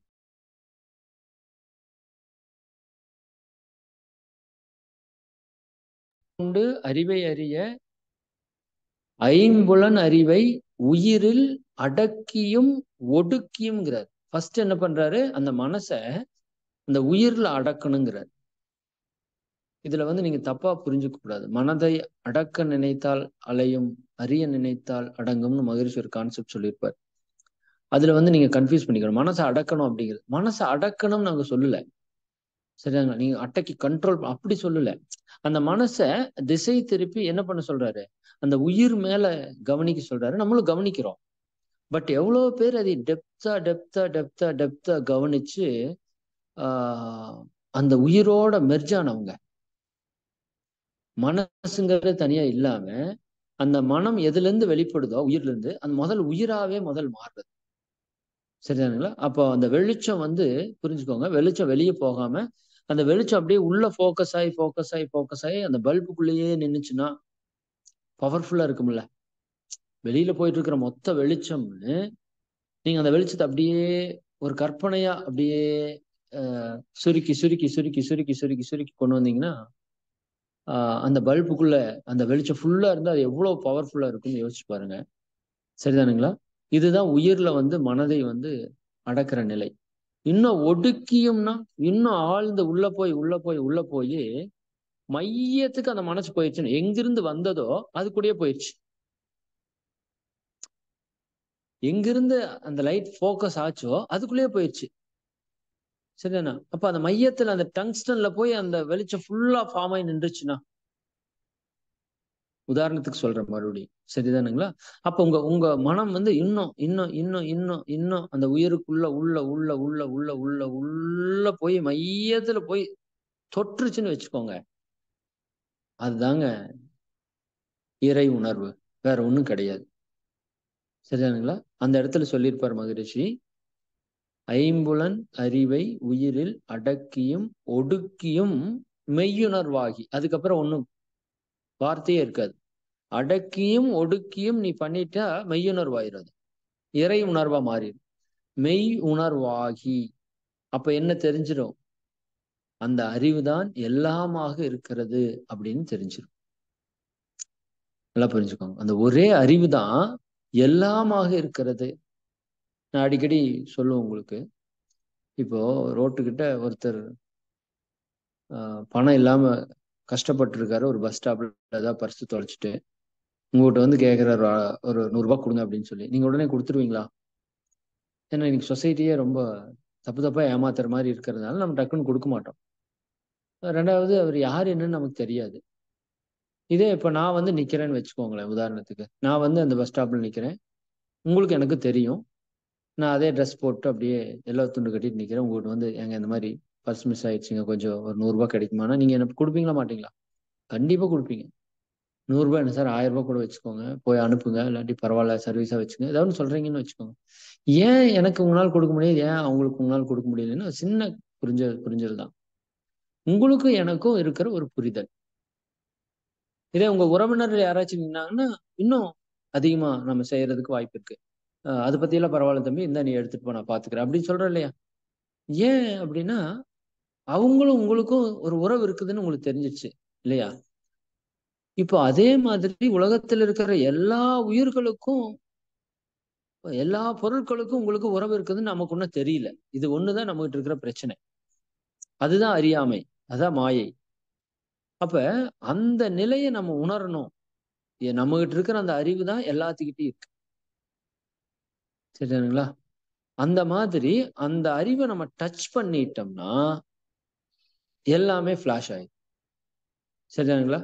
கொண்டு அறிவை அறிய ஐம்புலன் அறிவை உயிரில் அடக்கியும் ஒடுக்கியும்ங்கிறார். ஃபர்ஸ்ட் என்ன பண்றாரு? அந்த மனசை அந்த உயிர்ல அடக்கணுங்கிறார். இதுல வந்து நீங்க தப்பா புரிஞ்சுக்க கூடாது. மனதை அடக்க நினைத்தால் அலையும், அறிய நினைத்தால் அடங்கும்னு மகரிஷி ஒரு கான்செப்ட் சொல்லியிருப்பார். அதுல வந்து நீங்க கன்ஃபியூஸ் பண்ணிக்கணும். மனசை அடக்கணும் அப்படிங்கிறது, மனசை அடக்கணும்னு நாங்க சொல்லல. சரிங்களா? நீங்க அடக்கி கண்ட்ரோல் அப்படி சொல்லல. அந்த மனசை திசை திருப்பி என்ன பண்ண சொல்றாரு? அந்த உயிர் மேல கவனிக்க சொல்றாரு. நம்மளும் கவனிக்கிறோம். பட் எவ்வளவு பேர் அதை டெப்தா டெப்தா டெப்தா டெப்தா கவனிச்சு ஆஹ் அந்த உயிரோட மெர்ஜ் ஆனவங்க. மனசுங்கிறது தனியா இல்லாம அந்த மனம் எதுல இருந்து வெளிப்படுதோ உயிர்ல இருந்து அந்த முதல் உயிராவே முதல் மாறுறது. சரிதானுங்களா? அப்போ அந்த வெளிச்சம் வந்து புரிஞ்சுக்கோங்க, வெளிச்சம் வெளியே போகாம அந்த வெளிச்சம் அப்படியே உள்ள ஃபோக்கஸ் ஆகி ஃபோக்கஸ் ஆகி ஃபோக்கஸ் ஆகி அந்த பல்புக்குள்ளேயே நின்னுச்சுன்னா பவர்ஃபுல்லா இருக்கும்ல. வெளியில போயிட்டு இருக்கிற மொத்த வெளிச்சம்னு நீங்க அந்த வெளிச்சத்தை அப்படியே ஒரு கற்பனையா அப்படியே சுருக்கி சுருக்கி சுருக்கி சுருக்கி சுருக்கி சுருக்கி கொண்டு வந்தீங்கன்னா அந்த பல்புக்குள்ள அந்த வெளிச்சம் ஃபுல்லா இருந்தா அது எவ்வளவு பவர்ஃபுல்லா இருக்கும்னு யோசிச்சு பாருங்க. சரிதானுங்களா? இதுதான் உயிர்ல வந்து மனதை வந்து அடக்கிற நிலை. இன்னும் ஒடுக்கியும்னா இன்னும் ஆழ்ந்து உள்ள போய் உள்ள போய் உள்ள போய் மையத்துக்கு அந்த மனசு போயிடுச்சுன்னு எங்கிருந்து வந்ததோ அது கூடயே போயிடுச்சு. எங்கிருந்து அந்த லைட் ஃபோக்கஸ் ஆச்சோ அதுக்குள்ளேயே போயிடுச்சு. சரிதானா? அப்ப அந்த மையத்துல அந்த டங்ஸ்டன்ல போய் அந்த வெளிச்சம் ஃபுல்லா ஃபார்ம் ஆகி நின்றுச்சுன்னா, உதாரணத்துக்கு சொல்றேன் மறுபடியும். சரிதானுங்களா? அப்ப உங்க உங்க மனம் வந்து இன்னும் இன்னும் இன்னும் இன்னும் இன்னும் அந்த உயிருக்குள்ள உள்ள உள்ள உள்ள உள்ள உள்ள உள்ள போய் மையத்துல போய் தொற்றுச்சுன்னு வச்சுக்கோங்க. அதுதாங்க இறை உணர்வு. வேற ஒண்ணும் கிடையாது. சரிதானுங்களா? அந்த இடத்துல சொல்லியிருப்பார் மகரிஷி, ஐம்புலன் அறிவை உயிரில் அடக்கியும் ஒடுக்கியும் மெய்யுணர்வாகி. அதுக்கப்புறம் ஒண்ணும் வார்த்தையே இருக்காது. அடக்கியும் ஒடுக்கியும் நீ பண்ணிட்டா மெய்யுணர்வாயிரும். இறை உணர்வா மாறிடும். மெய் உணர்வாகி அப்ப என்ன தெரிஞ்சிடும்? அந்த அறிவுதான் எல்லாமாக இருக்கிறது அப்படின்னு தெரிஞ்சிடும். நல்லா புரிஞ்சுக்கோங்க. அந்த ஒரே அறிவு தான் எல்லாமாக இருக்கிறது. நான் அடிக்கடி சொல்லுவேன் உங்களுக்கு. இப்போ ரோட்டுக்கிட்ட ஒருத்தர் பணம் இல்லாம கஷ்டப்பட்டு இருக்காரு. ஒரு பஸ் ஸ்டாப்ல ஏதாவது பர்ஸ் தொலைச்சிட்டு உங்ககிட்ட வந்து கேட்கிறாரு, ஒரு 100 ரூபாய் கொடுங்க அப்படின்னு சொல்லி, நீங்க உடனே கொடுத்துருவீங்களா? ஏன்னா இன்னைக்கு சொசைட்டியே ரொம்ப தப்பு தப்பா ஏமாத்துற மாதிரி இருக்கிறதுனால நம்ம டக்குன்னு கொடுக்க மாட்டோம். ரெண்டாவது அவர் யார் என்னன்னு நமக்கு தெரியாது. இதே இப்ப நான் வந்து நிக்கிறேன்னு வச்சுக்கோங்களேன். உதாரணத்துக்கு நான் வந்து அந்த பஸ் ஸ்டாப்ல நிக்கிறேன். உங்களுக்கு எனக்கு தெரியும். நான் அதே ட்ரெஸ் போட்டு அப்படியே எல்லோ துண்டு கட்டிட்டு நிக்கிறேன். உங்ககிட்ட வந்து எங்க இந்த மாதிரி பர்ஸ் மிஸ் ஆயிடுச்சுங்க, கொஞ்சம் ஒரு 100 ரூபாய் கிடைக்குமானா நீங்க எனக்கு கொடுப்பீங்களா மாட்டீங்களா? கண்டிப்பா கொடுப்பீங்க. 100 ரூபாய் என்ன சார், 1000 ரூபாய் கூட வச்சுக்கோங்க, போய் அனுப்புங்க, இல்லாட்டி பரவாயில்ல சர்வீஸா வச்சுக்கோங்க, ஏதாவது ஒண்ணு சொல்றீங்கன்னு வச்சுக்கோங்க. ஏன் எனக்கு உங்களால் கொடுக்க முடியாது, ஏன் அவங்களுக்கு உங்களால் கொடுக்க முடியலன்னு ஒரு சின்ன புரிஞ்சல் தான். உங்களுக்கும் எனக்கும் இருக்கிற ஒரு புரிதல். இதே உங்க உறவினர்கள் யாராச்சும் நின்னாங்கன்னா இன்னும் அதிகமா நம்ம செய்யறதுக்கு வாய்ப்பு இருக்கு. அதை பத்தி எல்லாம் பரவாயில்ல தம்பி, இந்த நீ எடுத்துட்டு போ, நான் பாத்துக்கிறேன் அப்படின்னு சொல்றேன் இல்லையா? ஏன் அப்படின்னா அவங்களும் உங்களுக்கும் ஒரு உறவு இருக்குதுன்னு உங்களுக்கு தெரிஞ்சிச்சு இல்லையா? இப்போ அதே மாதிரி உலகத்தில் இருக்கிற எல்லா உயிர்களுக்கும், எல்லா பொருட்களுக்கும் உங்களுக்கு உறவு இருக்குதுன்னு நமக்கு ஒன்னும் தெரியல. இது ஒண்ணுதான் நம்மகிட்ட இருக்கிற பிரச்சனை. அதுதான் அறியாமை, அதான் மாயை. அப்ப அந்த நிலையை நம்ம உணரணும். நம்ம கிட்ட இருக்கிற அந்த அறிவு தான் எல்லாத்துக்கிட்டையும் இருக்கு. சரிங்களா? அந்த மாதிரி அந்த அறிவை நம்ம டச் பண்ணிட்டோம்னா எல்லாமே ஃபிளாஷ் ஆயிடும். சரிங்களா?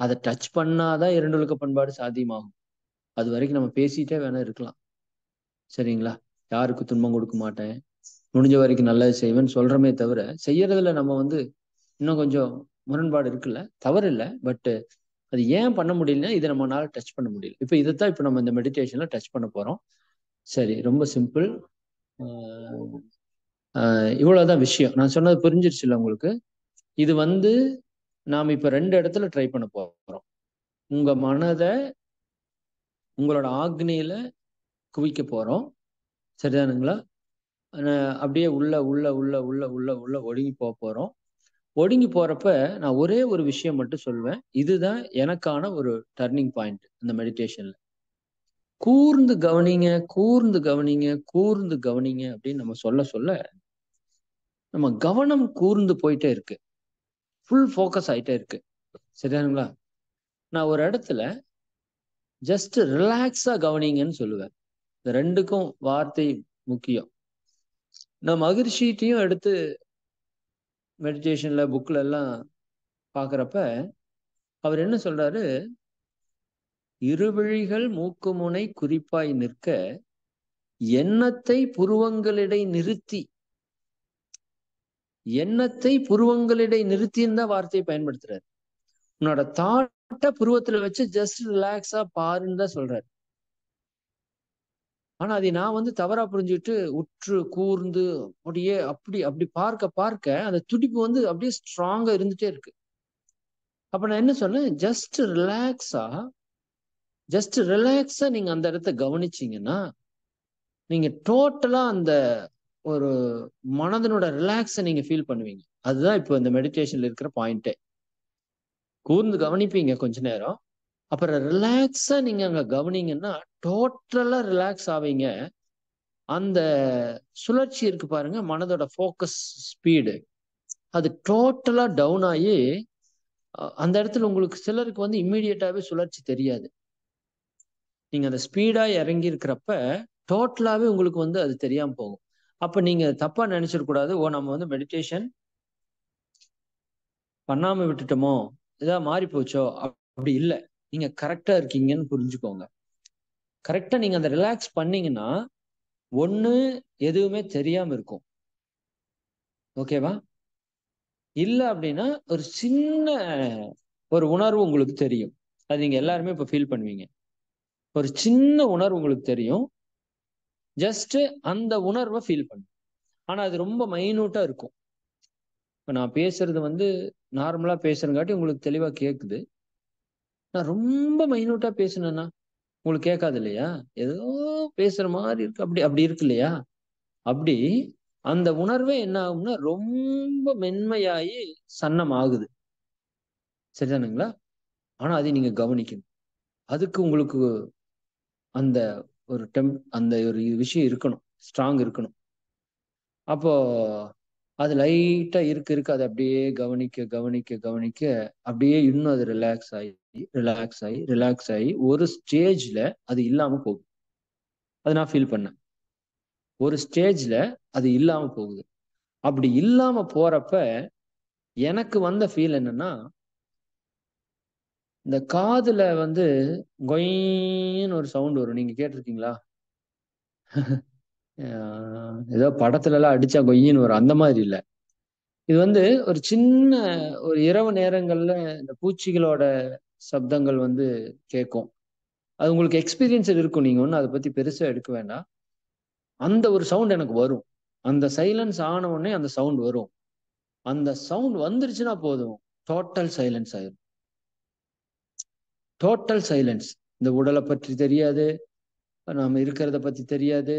அதை டச் பண்ணாதான் இரண்டொழுக்க பண்பாடு சாத்தியமாகும். அது வரைக்கும் நம்ம பேசிட்டே வேணா இருக்கலாம். சரிங்களா? யாருக்கு துன்பம் கொடுக்க மாட்டேன், முடிஞ்ச வரைக்கும் நல்லது செய்வேன்னு சொல்றமே தவிர, செய்யறதுல நம்ம வந்து இன்னும் கொஞ்சம் முரண்பாடு இருக்குல்ல, தவறு இல்லை. பட் அது ஏன் பண்ண முடியலன்னா இதை நம்மளால டச் பண்ண முடியல. இப்ப இதைத்தான் இப்ப நம்ம இந்த மெடிடேஷன்ல டச் பண்ண போறோம். சரி, ரொம்ப சிம்பிள். இவ்வளவுதான் விஷயம். நான் சொன்னது புரிஞ்சிருச்சு இல்ல உங்களுக்கு? இது வந்து நாம இப்ப 2 இடத்துல ட்ரை பண்ண போறோம். உங்க மனதை உங்களோட ஆக்னியில குவிக்க போறோம். சரிதானுங்களா? அப்படியே உள்ள உள்ள உள்ள உள்ள உள்ள உள்ள ஒடுங்கி போறோம். ஒடுங்கி போறப்ப நான் ஒரே ஒரு விஷயம் மட்டும் சொல்வேன். இதுதான் எனக்கான ஒரு டர்னிங் பாயிண்ட் இந்த மெடிடேஷன்ல. கூர்ந்து கவனிங்க, கூர்ந்து கவனிங்க, கூர்ந்து கவனிங்க அப்படின்னு நம்ம சொல்ல சொல்ல நம்ம கவனம் கூர்ந்து போயிட்டே இருக்கு, ஃபுல் ஃபோக்கஸ் ஆயிட்டே இருக்கு. சரிதானுங்களா? நான் ஒரு இடத்துல ஜஸ்ட் ரிலாக்ஸா கவனிங்கன்னு சொல்லுவேன். இந்த ரெண்டுக்கும் வார்த்தை முக்கியம். நான் மகிழ்ச்சியையும் எடுத்து மெடிடேஷன்ல புக்ல எல்லாம் பாக்குறப்ப அவர் என்ன சொல்றாரு, இருவிழிகள் மூக்குமுனை குறிப்பாய் நிற்க எண்ணத்தை புருவங்களிடை நிறுத்தி, எண்ணத்தை புருவங்களிடை நிறுத்தின்னு தான் வார்த்தையை பயன்படுத்துறாரு. உன்னோட தாட்ட புருவத்துல வச்சு ஜஸ்ட் ரிலாக்ஸா பாருன்னு தான் சொல்றாரு. ஆனா அதை நான் வந்து தவறா புரிஞ்சுட்டு உற்று கூர்ந்து அப்படியே அப்படி அப்படி பார்க்க பார்க்க அந்த துடிப்பு வந்து அப்படியே ஸ்ட்ராங்கா இருந்துட்டே இருக்கு. அப்ப நான் என்ன சொன்னேன், ஜஸ்ட் ரிலாக்ஸா நீங்க அந்த இடத்த கவனிச்சீங்கன்னா நீங்க டோட்டலா அந்த ஒரு மனதனோட ரிலாக்ஸ நீங்க ஃபீல் பண்ணுவீங்க. அதுதான் இப்போ இந்த மெடிடேஷன்ல இருக்கிற பாயிண்டே. கூர்ந்து கவனிப்பீங்க கொஞ்ச நேரம், அப்புறம் ரிலாக்ஸா நீங்க அங்க கவனிங்கன்னா டோட்டலா ரிலாக்ஸ் ஆவீங்க. அந்த சுழற்சி இருக்கு பாருங்க, மனதோட ஃபோக்கஸ் ஸ்பீடு, அது டோட்டலா டவுன் ஆகி அந்த இடத்துல உங்களுக்கு சிலருக்கு வந்து இம்மீடியட்டாவே சுழற்சி தெரியாது. நீங்க அந்த ஸ்பீடா இறங்கி இருக்கிறப்ப டோட்டலாவே உங்களுக்கு வந்து அது தெரியாம போகும். அப்ப நீங்க தப்பா நினைச்சிடக்கூடாது, ஓ நம்ம வந்து மெடிடேஷன் பண்ணாம விட்டுட்டோமோ, ஏதாவது மாறி போச்சோ. அப்படி இல்லை, நீங்க கரெக்டா இருக்கீங்கன்னு புரிஞ்சுக்கோங்க. கரெக்டா நீங்க அந்த ரிலாக்ஸ் பண்ணீங்கன்னா ஒண்ணு எதுவுமே தெரியாம இருக்கும். ஓகேவா? இல்ல அப்படின்னா ஒரு சின்ன ஒரு உணர்வு உங்களுக்கு தெரியும். அது நீங்க எல்லாருமே இப்ப ஃபீல் பண்ணுவீங்க. ஒரு சின்ன உணர்வு உங்களுக்கு தெரியும். ஜஸ்ட் அந்த உணர்வை ஃபீல் பண்ணும். ஆனா அது ரொம்ப மைனூட்டா இருக்கும். இப்ப நான் பேசுறது வந்து நார்மலா பேசுறங்காட்டி உங்களுக்கு தெளிவா கேக்குது. நான் ரொம்ப மைனூட்டா பேசுனேன்னா உங்களுக்கு கேட்காது இல்லையா? ஏதோ பேசுற மாதிரி இருக்கு, அப்படி அப்படி இருக்கு இல்லையா? அப்படி அந்த உணர்வே என்ன ஆகும்னா ரொம்ப மென்மையாயி சன்னம் ஆகுது. சரிதானுங்களா? ஆனா அதை நீங்க கவனிக்கணும். அதுக்கு உங்களுக்கு அந்த அந்த ஒரு விஷயம் இருக்கணும், ஸ்ட்ராங் இருக்கணும். அப்போ அது லைட்டா இருக்கு அதை அப்படியே கவனிக்க கவனிக்க கவனிக்க அப்படியே இன்னும் அது ரிலாக்ஸ் ஆகி ரிலாக்ஸ் ஆகி ரிலாக்ஸ் ஆகி ஒரு ஸ்டேஜ்ல அது இல்லாம போகுது. அது நான் ஃபீல் பண்ணேன். ஒரு ஸ்டேஜ்ல அது இல்லாம போகுது. அப்படி இல்லாம போறப்ப எனக்கு வந்த ஃபீல் என்னன்னா, இந்த காதுல வந்து கொயின்னு ஒரு சவுண்ட் வரும். நீங்க கேட்டிருக்கீங்களா? ஏதோ படத்துல எல்லாம் அடிச்சா கொய்யின்னு வரும் அந்த மாதிரி இல்ல. இது வந்து ஒரு சின்ன ஒரு இரவு நேரங்கள்ல இந்த பூச்சிகளோட சப்தங்கள் வந்து கேட்கும். அது உங்களுக்கு எக்ஸ்பீரியன்ஸ் இருக்கும். நீங்க ஒன்றும் அதை பத்தி பெருசா எடுக்க வேண்டாம். அந்த ஒரு சவுண்ட் எனக்கு வரும். அந்த சைலன்ஸ் ஆன உடனே அந்த சவுண்ட் வரும். அந்த சவுண்ட் வந்துருச்சுன்னா போதும், டோட்டல் சைலன்ஸ் ஆயிரும். Total silence. இந்த உடலை பற்றி தெரியாது, நாம இருக்கிறத பத்தி தெரியாது.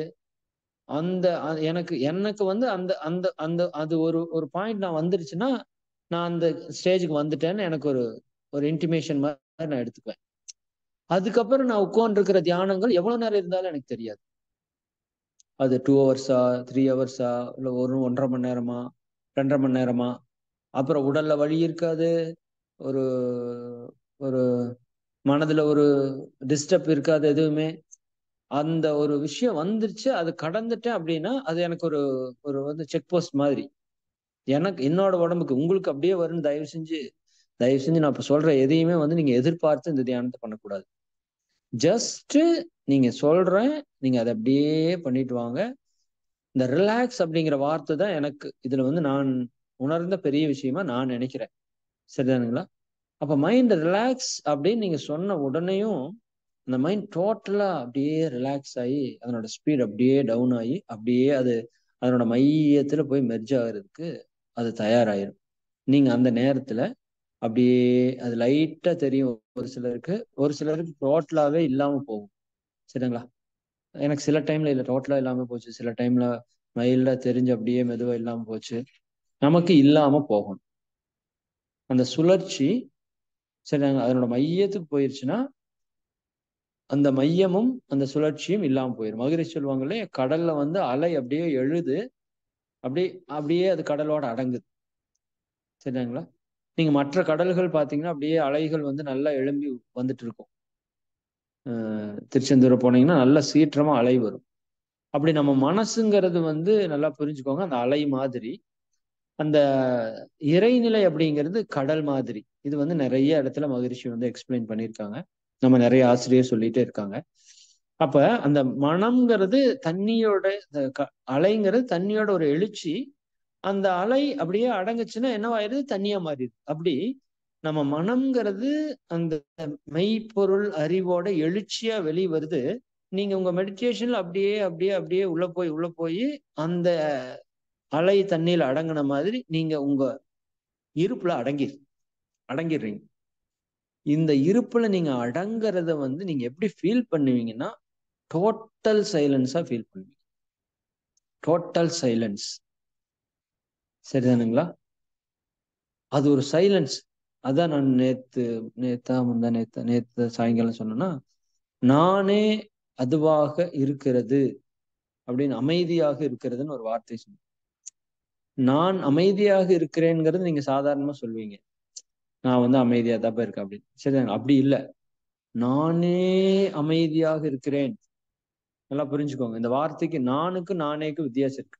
அந்த எனக்கு எனக்கு வந்து அந்த அந்த அந்த அது ஒரு ஒரு பாயிண்ட் நான் வந்துருச்சுன்னா, நான் அந்த ஸ்டேஜுக்கு வந்துட்டேன்னு எனக்கு ஒரு ஒரு இன்டிமேஷன் மாதிரி நான் எடுத்துக்குவேன். அதுக்கப்புறம் நான் உட்கார்ந்து இருக்கிற தியானங்கள் எவ்வளவு நேரம் இருந்தாலும் எனக்கு தெரியாது. அது 2 ஹவர்ஸா, 3 ஹவர்ஸா, இல்ல 1.5 மணி நேரமா, 2.5 மணி நேரமா. அப்புறம் உடல்ல வலி இருக்காது. ஒரு ஒரு மனதுல ஒரு டிஸ்டர்ப் இருக்காது எதுவுமே. அந்த ஒரு விஷயம் வந்துருச்சு, அது கடந்துட்டேன் அப்படின்னா, அது எனக்கு ஒரு ஒரு வந்து செக் போஸ்ட் மாதிரி. எனக்கு என்னோட உடம்புக்கு உங்களுக்கு அப்படியே வரும்னு தயவு செஞ்சு நான் இப்ப சொல்ற எதையுமே வந்து நீங்க எதிர்பார்த்து இந்த தியானத்தை பண்ணக்கூடாது. ஜஸ்ட் நீங்க சொல்றேன், நீங்க அதை அப்படியே பண்ணிட்டு வாங்க. இந்த ரிலாக்ஸ் அப்படிங்கிற வார்த்தை தான் எனக்கு இதுல வந்து நான் உணர்ந்த பெரிய விஷயமா நான் நினைக்கிறேன். சரிதானுங்களா? அப்ப மைண்ட் ரிலாக்ஸ் அப்படின்னு நீங்க சொன்ன உடனேயும் அந்த மைண்ட் டோட்டலா அப்படியே ரிலாக்ஸ் ஆகி அதனோட ஸ்பீட் அப்படியே டவுன் ஆகி அப்படியே அது அதனோட மையத்துல போய் மெர்ஜ் ஆகுறதுக்கு அது தயாராயிரும். நீங்க அந்த நேரத்துல அப்படியே அது லைட்டா தெரியும் ஒரு சிலருக்கு, ஒரு சிலருக்கு டோட்டலாவே இல்லாம போகும். சரிங்களா? எனக்கு சில டைம்ல இல்ல, டோட்டலா இல்லாம போச்சு. சில டைம்ல மைல்டா தெரிஞ்சு அப்படியே மெதுவா இல்லாம போச்சு. நமக்கு இல்லாம போகும் அந்த சுழற்சி. சரிங்க, அதனோட மையத்துக்கு போயிருச்சுன்னா அந்த மையமும் அந்த சுழற்சியும் இல்லாம போயிடும். மகிழ்ச்சி சொல்லுவாங்களே, கடல்ல வந்து அலை அப்படியே எழுது, அப்படியே அப்படியே அது கடலோட அடங்குது. சரிங்களா? நீங்க மற்ற கடல்கள் பாத்தீங்கன்னா அப்படியே அலைகள் வந்து நல்லா எழும்பி வந்துட்டு இருக்கும். திருச்செந்தூர் போனீங்கன்னா நல்ல சீற்றமா அலை வரும். அப்படி நம்ம மனசுங்கிறது வந்து நல்லா புரிஞ்சுக்கோங்க, அந்த அலை மாதிரி. அந்த இறைநிலை அப்படிங்கிறது கடல் மாதிரி. இது வந்து நிறைய இடத்துல மகரிஷி வந்து எக்ஸ்பிளைன் பண்ணியிருக்காங்க. நம்ம நிறைய ஆசிரியர் சொல்லிட்டே இருக்காங்க. அப்ப அந்த மனம்ங்கிறது தண்ணியோட அலைங்கிறது தண்ணியோட ஒரு எழுச்சி. அந்த அலை அப்படியே அடங்குச்சுன்னா என்னவாயிருது, தண்ணியா மாறிடுது. அப்படி நம்ம மனம்ங்கிறது அந்த மெய்ப்பொருள் அறிவோட எழுச்சியா வெளி வருது. நீங்க உங்க மெடிடேஷன்ல அப்படியே அப்படியே அப்படியே உள்ள போய் அந்த அலை தண்ணியில அடங்கின மாதிரி நீங்க உங்க இருப்புல அடங்கிடுறீங்க. இந்த இருப்புல நீங்க அடங்குறத வந்து நீங்க எப்படி ஃபீல் பண்ணுவீங்கன்னா, டோட்டல் சைலன்ஸா ஃபீல் பண்ணுவீங்க. Total silence. சரிதானுங்களா? அது ஒரு சைலன்ஸ். அதான் நான் நேத்து சாயங்காலம் சொன்னேன்னா, நானே அதுவாக இருக்கிறது அப்படின்னு, அமைதியாக இருக்கிறதுன்னு ஒரு வார்த்தை சொன்னேன். நான் அமைதியாக இருக்கிறேங்கிறது நீங்க சாதாரணமா சொல்வீங்க. நான் வந்து அமைதியா தான் இருக்கேன் அப்படின்னு. சரிதாங்க? அப்படி இல்லை. நானே அமைதியாக இருக்கிறேன். நல்லா புரிஞ்சுக்கோங்க. இந்த வார்த்தைக்கு நானுக்கு நானேக்கு வித்தியாசம் இருக்கு.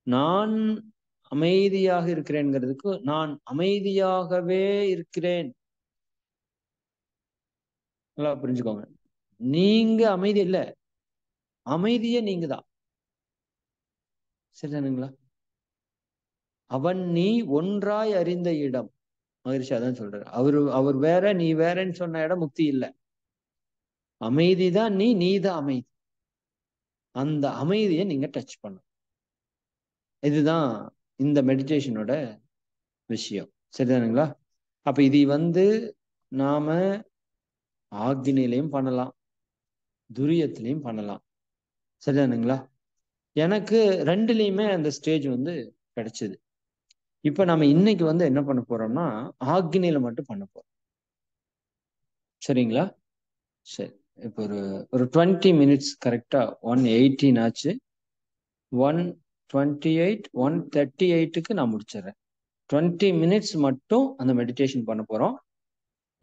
நான் அமைதியாக இருக்கிறேங்கிறதுக்கு நான் அமைதியாகவே இருக்கிறேன். நல்லா புரிஞ்சுக்கோங்க. நீங்க அமைதி இல்ல, அமைதியே நீங்க தான். சரிதானுங்களா? அவன் நீ ஒன்றாய் அறிந்த இடம். மகிழ்ச்சி அதான் சொல்றாரு. அவர் வேற நீ வேறன்னு சொன்ன இடம் முக்தி இல்லை. அமைதிதான் நீதான் அமைதி. அந்த அமைதியை நீங்க டச் பண்ணும். இதுதான் இந்த மெடிடேஷனோட விஷயம். சரிதானுங்களா? அப்ப இது வந்து நாம ஆக்னிலையும் பண்ணலாம், துரியத்திலையும் பண்ணலாம். சரிதானுங்களா? எனக்கு ரெண்டுலையுமே அந்த ஸ்டேஜ் வந்து கிடைச்சது. இப்ப நம்ம இன்னைக்கு வந்து என்ன பண்ண போறோம்னா, ஆக்னியில மட்டும் பண்ண போறோம். சரிங்களா? சரி. இப்போ ஒரு ஒரு 20 மினிட்ஸ் கரெக்டா 118 ஆச்சு. 128 138க்கு நான் முடிச்சிடறேன். 20 மினிட்ஸ் மட்டும் அந்த மெடிடேஷன் பண்ண போறோம்.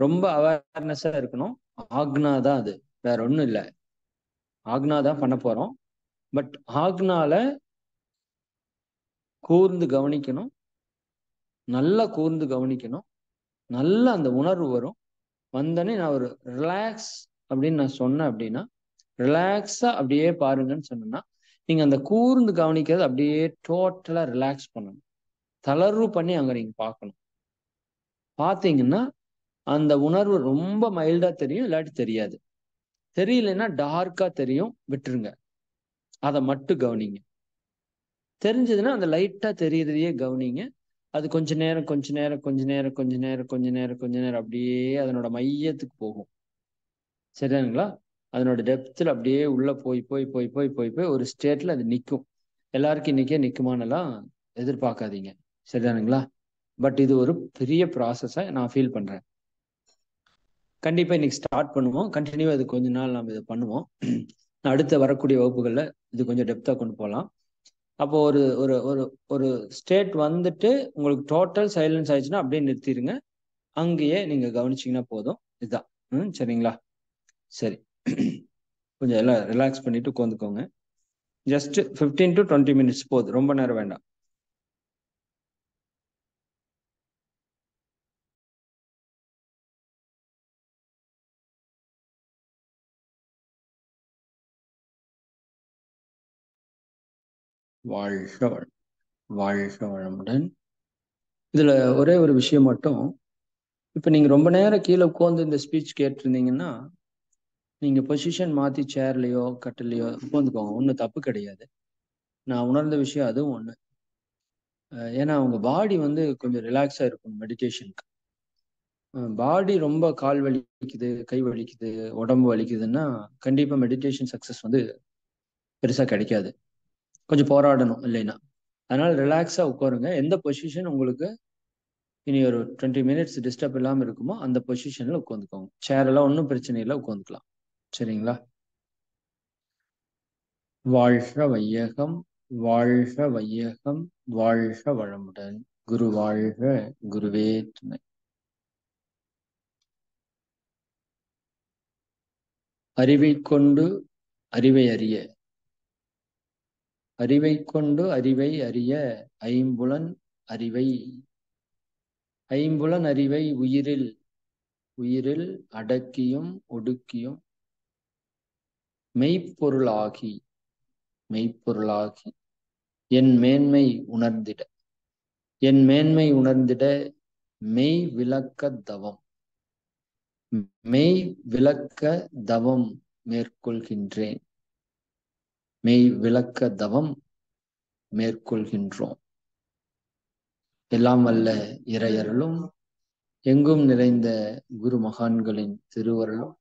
ரொம்ப அவேர்னஸா இருக்கணும். ஆக்னா தான் அது, வேற ஒண்ணும் இல்லை. ஆக்னா தான் பண்ண போறோம். பட் ஆக்னால கூர்ந்து கவனிக்கணும், நல்லா கூர்ந்து கவனிக்கணும். நல்லா அந்த உணர்வு வரும். வந்தோடனே நான் ஒரு ரிலாக்ஸ் அப்படின்னு நான் சொன்னேன் அப்படின்னா, ரிலாக்ஸா அப்படியே பாருங்கன்னு சொன்னேன்னா, நீங்க அந்த கூர்ந்து கவனிக்கிறது அப்படியே டோட்டலா ரிலாக்ஸ் பண்ணணும். தளர்வு பண்ணி அங்க நீங்க பார்க்கணும். பார்த்தீங்கன்னா அந்த உணர்வு ரொம்ப மைல்டா தெரியும், இல்லாட்டி தெரியாது. தெரியலன்னா டார்க்கா தெரியும், விட்டுருங்க. அதை மட்டும் கவனிங்க. தெரிஞ்சதுன்னா அந்த லைட்டா தெரியறதையே கவனிங்க. அது கொஞ்ச நேரம் கொஞ்ச நேரம் கொஞ்ச நேரம் கொஞ்ச நேரம் கொஞ்ச நேரம் கொஞ்ச நேரம் அப்படியே அதனோட மையத்துக்கு போகும். சரிதானுங்களா? அதனோட டெப்த்ல அப்படியே உள்ள போய் போய் போய் போய் போய் போய் ஒரு ஸ்டேட்ல அது நிற்கும். எல்லாருக்கும் இன்னைக்கே நிற்குமானெல்லாம் எதிர்பார்க்காதீங்க. சரிதானுங்களா? பட் இது ஒரு பெரிய ப்ராசஸை நான் ஃபீல் பண்றேன். கண்டிப்பா இன்னைக்கு ஸ்டார்ட் பண்ணுவோம். கண்டினியூவா இது கொஞ்ச நாள் நம்ம இதை பண்ணுவோம். அடுத்த வரக்கூடிய வகுப்புகள்ல இது கொஞ்சம் டெப்தா கொண்டு போகலாம். அப்போ ஒரு ஒரு ஒரு ஒரு ஸ்டேட் வந்துட்டு உங்களுக்கு டோட்டல் சைலன்ஸ் ஆயிடுச்சுன்னா அப்படியே நிறுத்திடுங்க. அங்கேயே நீங்க கவனிச்சீங்கன்னா போதும். இதுதான். சரிங்களா? சரி. கொஞ்சம் எல்லாம் ரிலாக்ஸ் பண்ணிட்டு உட்காந்துக்கோங்க. ஜஸ்ட் 15 to 20 minutes போதும், ரொம்ப நேரம் வேண்டாம். வாழ்க வாழ்க வளமுடன். இதுல ஒரே ஒரு விஷயம் மட்டும், இப்ப நீங்க ரொம்ப நேரம் கீழே உட்காந்து இந்த ஸ்பீச் கேட்டிருந்தீங்கன்னா நீங்க பொசிஷன் மாத்தி சேர்லயோ கட்டிலையோ உட்காந்துக்கோங்க, ஒன்றும் தப்பு கிடையாது. நான் உணர்ந்த விஷயம் அதுவும் ஒண்ணு. ஏன்னா உங்க பாடி வந்து கொஞ்சம் ரிலாக்ஸா இருக்கும் மெடிடேஷனுக்கு. பாடி ரொம்ப கால் வலிக்குது, கை வலிக்குது, உடம்பு வலிக்குதுன்னா கண்டிப்பா மெடிடேஷன் சக்சஸ் வந்து பெருசா கிடைக்காது. கொஞ்சம் போராடணும் இல்லைன்னா. அதனால ரிலாக்ஸா உட்காருங்க. எந்த பொசிஷன் உங்களுக்கு இனி ஒரு 20 minutes டிஸ்டர்ப் இல்லாம இருக்குமோ அந்த பொசிஷன்ல உட்காந்துக்கோங்க. சேர் எல்லாம் ஒன்றும் பிரச்சனை இல்லை, உட்காந்துக்கலாம். சரிங்களா? வாழ்க வையகம், வாழ்க வையகம், வாழ்க வளமுடன். குரு வாழ்க, குருவே துணை. அறிவை கொண்டு அறிவை அறிய, அறிவை கொண்டு அறிவை அறிய, ஐம்புலன் அறிவை, ஐம்புலன் அறிவை உயிரில் உயிரில் அடக்கியும் ஒடுக்கியும் மெய்ப்பொருளாகி மெய்ப்பொருளாகி என் மேன்மை உணர்ந்திட, என் மேன்மை உணர்ந்திட மெய் விளக்க தவம், மெய் விளக்க தவம் மேற்கொள்கின்றேன், மெய் விளக்க தவம் மேற்கொள்கின்றோம். எல்லாம் வல்ல இறையருளும் எங்கும் நிறைந்த குரு மகான்களின் திருவருளும்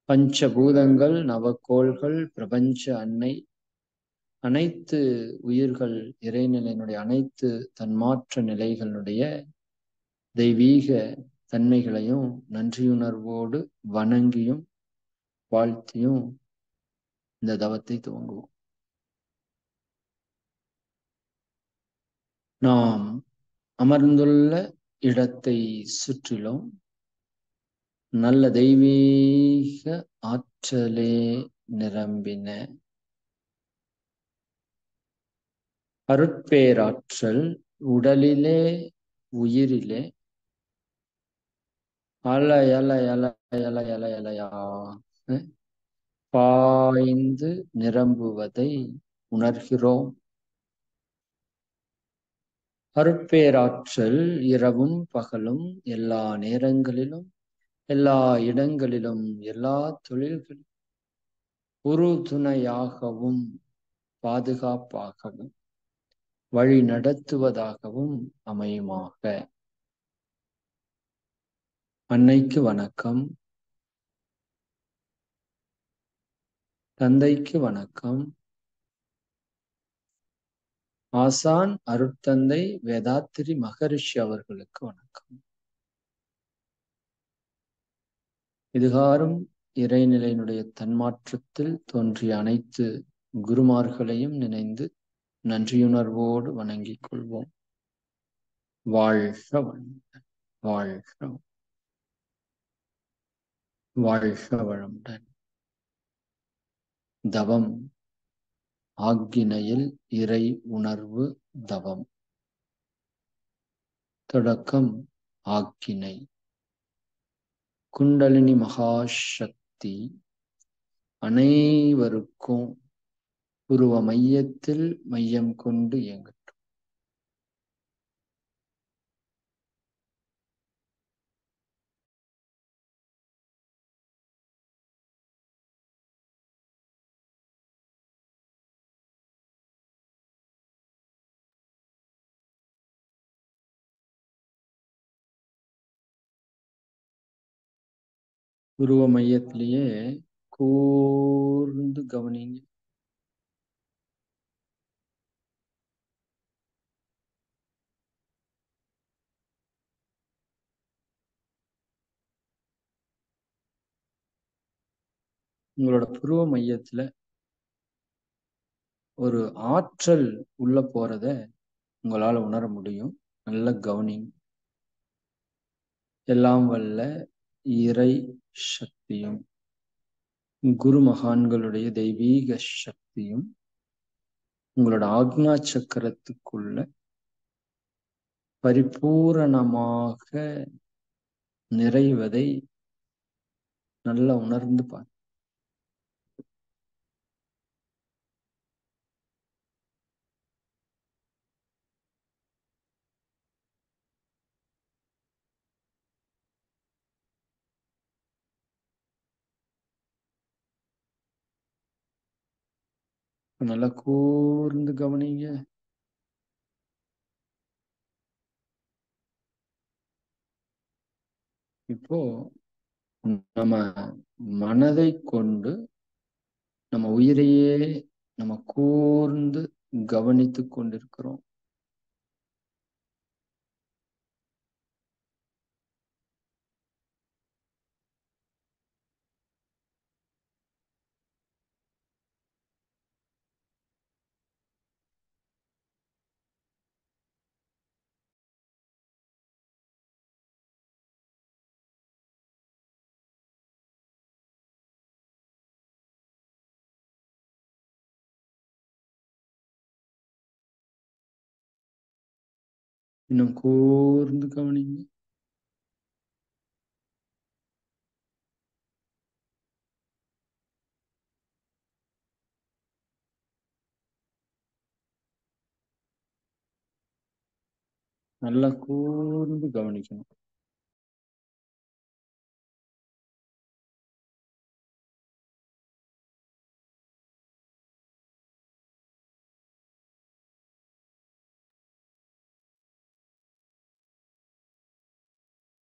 பஞ்சபூதங்கள் நவக்கோள்கள் பிரபஞ்ச அன்னை அனைத்து உயிர்கள் இறைநிலையினுடைய அனைத்து தன்மாற்ற நிலைகளுடைய தெய்வீக தன்மைகளையும் நன்றியுணர்வோடு வணங்கியும் வாழ்த்தியும் இந்த தவத்தை துவங்குவோம். நாம் அமர்ந்துள்ள இடத்தை சுற்றிலும் நல்ல தெய்வீக ஆற்றலே நிரம்பின அருட்பேராற்றல் உடலிலே உயிரிலே அலை அலை அலை அலை அலை அலையாக பாய்ந்து நிரம்புவதை உணர்கிறோம். அருட்பேராற்றல் இரவும் பகலும் எல்லா நேரங்களிலும் எல்லா இடங்களிலும் எல்லா தொழில்களிலும் உறுதுணையாகவும் பாதுகாப்பாகவும் வழி நடத்துவதாகவும் அமையுமாக. அன்னைக்கு வணக்கம், தந்தைக்கு வணக்கம், ஆசான் அருட்தந்தை வேதாத்திரி மகரிஷி அவர்களுக்கு வணக்கம். இதுகாரும் இறைநிலையினுடைய தன்மாற்றத்தில் தோன்றிய அனைத்து குருமார்களையும் நினைந்து நன்றியுணர்வோடு வணங்கிக் கொள்வோம். வாழ்க வளமுடன், வாழ்க வாழ்க வளமுடன். தவம் ஆக்கினையில் இறை உணர்வு தவம். தொடக்கம் ஆக்கினை. குண்டலினி மகாசக்தி அனைவருக்கும் உருவ மையத்தில் மையம் கொண்டு இயங்கட்டும். உருவ மையத்திலேயே கூர்ந்து கவனிங்க. உங்களோட புருவ மையத்துல ஒரு ஆற்றல் உள்ள போறத உங்களால உணர முடியும். நல்ல கவனிங்க. எல்லாம் வல்ல இறை சக்தியும் குரு மகான்களுடைய தெய்வீக சக்தியும் உங்களோட ஆக்ஞா சக்கரத்துக்குள்ள பரிபூரணமாக நிறைவதை நல்லா உணர்ந்து பாருங்க. நல்லா கூர்ந்து கவனிங்க. இப்போ நம்ம மனதை கொண்டு நம்ம உயிரையே நம்ம கூர்ந்து கவனித்து கொண்டிருக்கிறோம். இன்னும் கூர்ந்து கவனிங்க. நல்லா கூர்ந்து கவனிக்கணும்.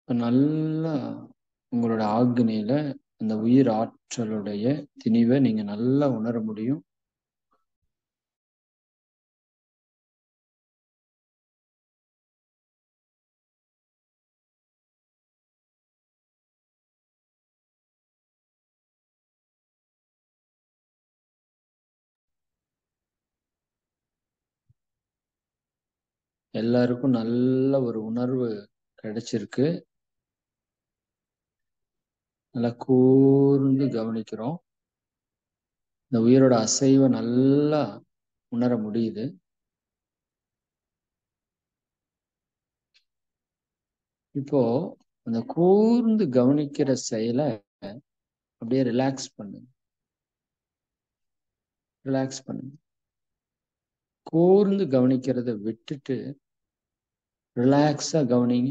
இப்ப நல்லா உங்களோட ஆக்னியில அந்த உயிர் ஆற்றலுடைய திணிவை நீங்க நல்லா உணர முடியும். எல்லாருக்கும் நல்ல ஒரு உணர்வு கிடைச்சிருக்கு. நல்லா கூர்ந்து கவனிக்கிறோம். இந்த உயிரோட அசைவை நல்லா உணர முடியுது. இப்போ அந்த கூர்ந்து கவனிக்கிற செயலை அப்படியே ரிலாக்ஸ் பண்ணுங்க. ரிலாக்ஸ் பண்ணுங்க. கூர்ந்து கவனிக்கிறத விட்டுட்டு ரிலாக்ஸா கவனிங்க.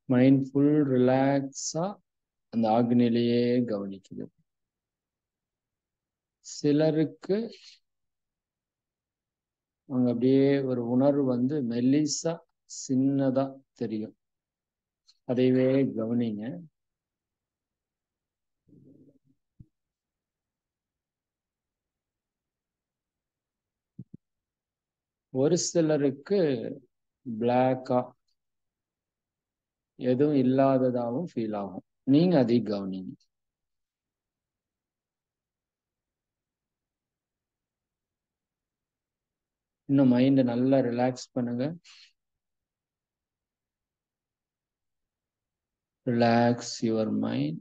மைண்ட் ஃபுல் ரிலாக்ஸா அந்த ஆக்னிலேயே கவனிக்குது. சிலருக்கு அங்க அப்படியே ஒரு உணர்வு வந்து மெல்லிசா சின்னதா தெரியும். அதையவே கவனிங்க. ஒரு சிலருக்கு பிளாக்கா எதுவும் இல்லாததாகவும் ஃபீல் ஆகும். நீங்க அதை கவனிங்க. இன்னும் மைண்டை நல்லா ரிலாக்ஸ் பண்ணுங்க. Relax your mind.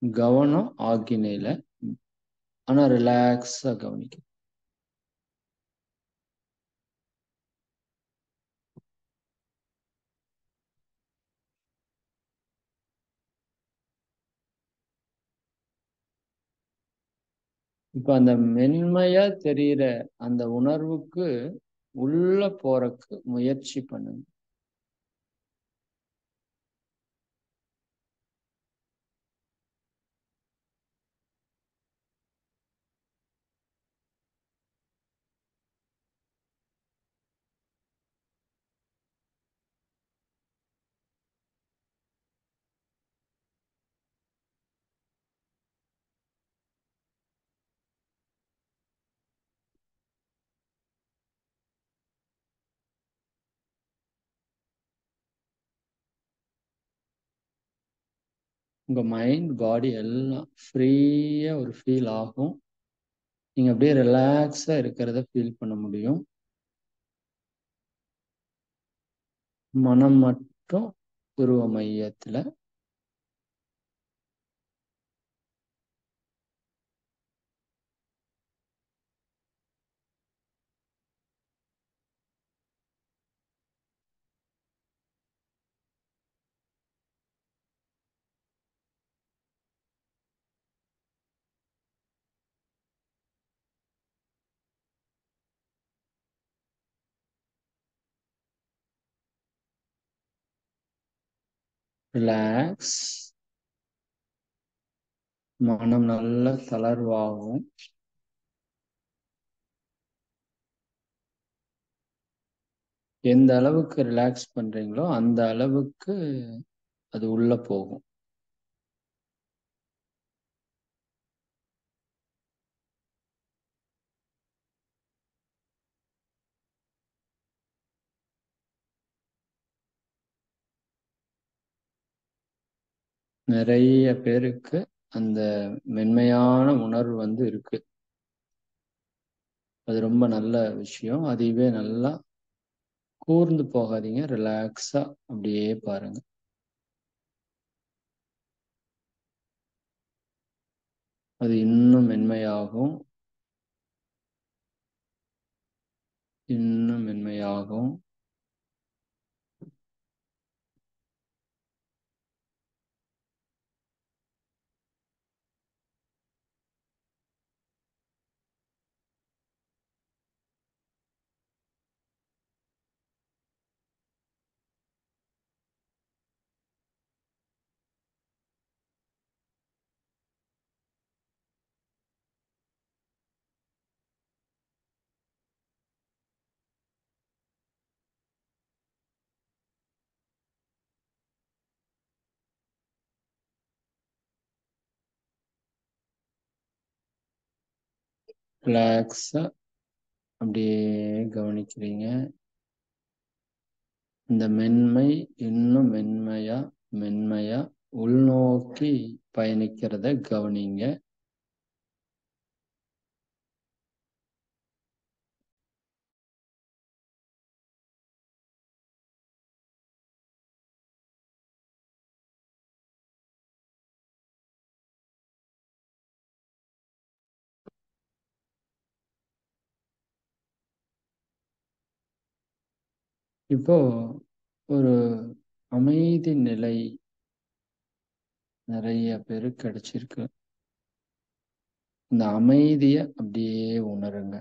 கவனம் ஆக்கினையில, ஆனா ரிலாக்ஸா கவனிக்க. இப்ப அந்த மென்மையா தெரியிற அந்த உணர்வுக்கு உள்ள போறக்கு முயற்சி பண்ணுங்க. உங்க மைண்ட் பாடி எல்லாம் ஃப்ரீயா ஒரு ஃபீல் ஆகும். நீங்க அப்படியே ரிலாக்ஸா இருக்கிறத ஃபீல் பண்ண முடியும். மனம் மட்டும் உருவ மையத்துல. ரிலாக்ஸ். மனம் நல்ல தளர்வாகும். எந்த அளவுக்கு ரிலாக்ஸ் பண்றீங்களோ அந்த அளவுக்கு அது உள்ள போகும். நிறைய பேருக்கு அந்த மென்மையான உணர்வு இருக்கு. அது ரொம்ப நல்ல விஷயம். அதுவே நல்லா கூர்ந்து போகாதீங்க, ரிலாக்ஸா அப்படியே பாருங்க. அது இன்னும் மென்மையாகும், இன்னும் மென்மையாகும். ரிலாக்ஸா அப்படியே கவனிக்கிறீங்க. இந்த மென்மை இன்னும் மென்மையா மென்மையா உள்நோக்கி பயணிக்கிறத கவனிங்க. இப்போ ஒரு அமைதி நிலை நிறைய பேருக்கு கிடைச்சிருக்கு. இந்த அமைதிய அப்படியே உணருங்க.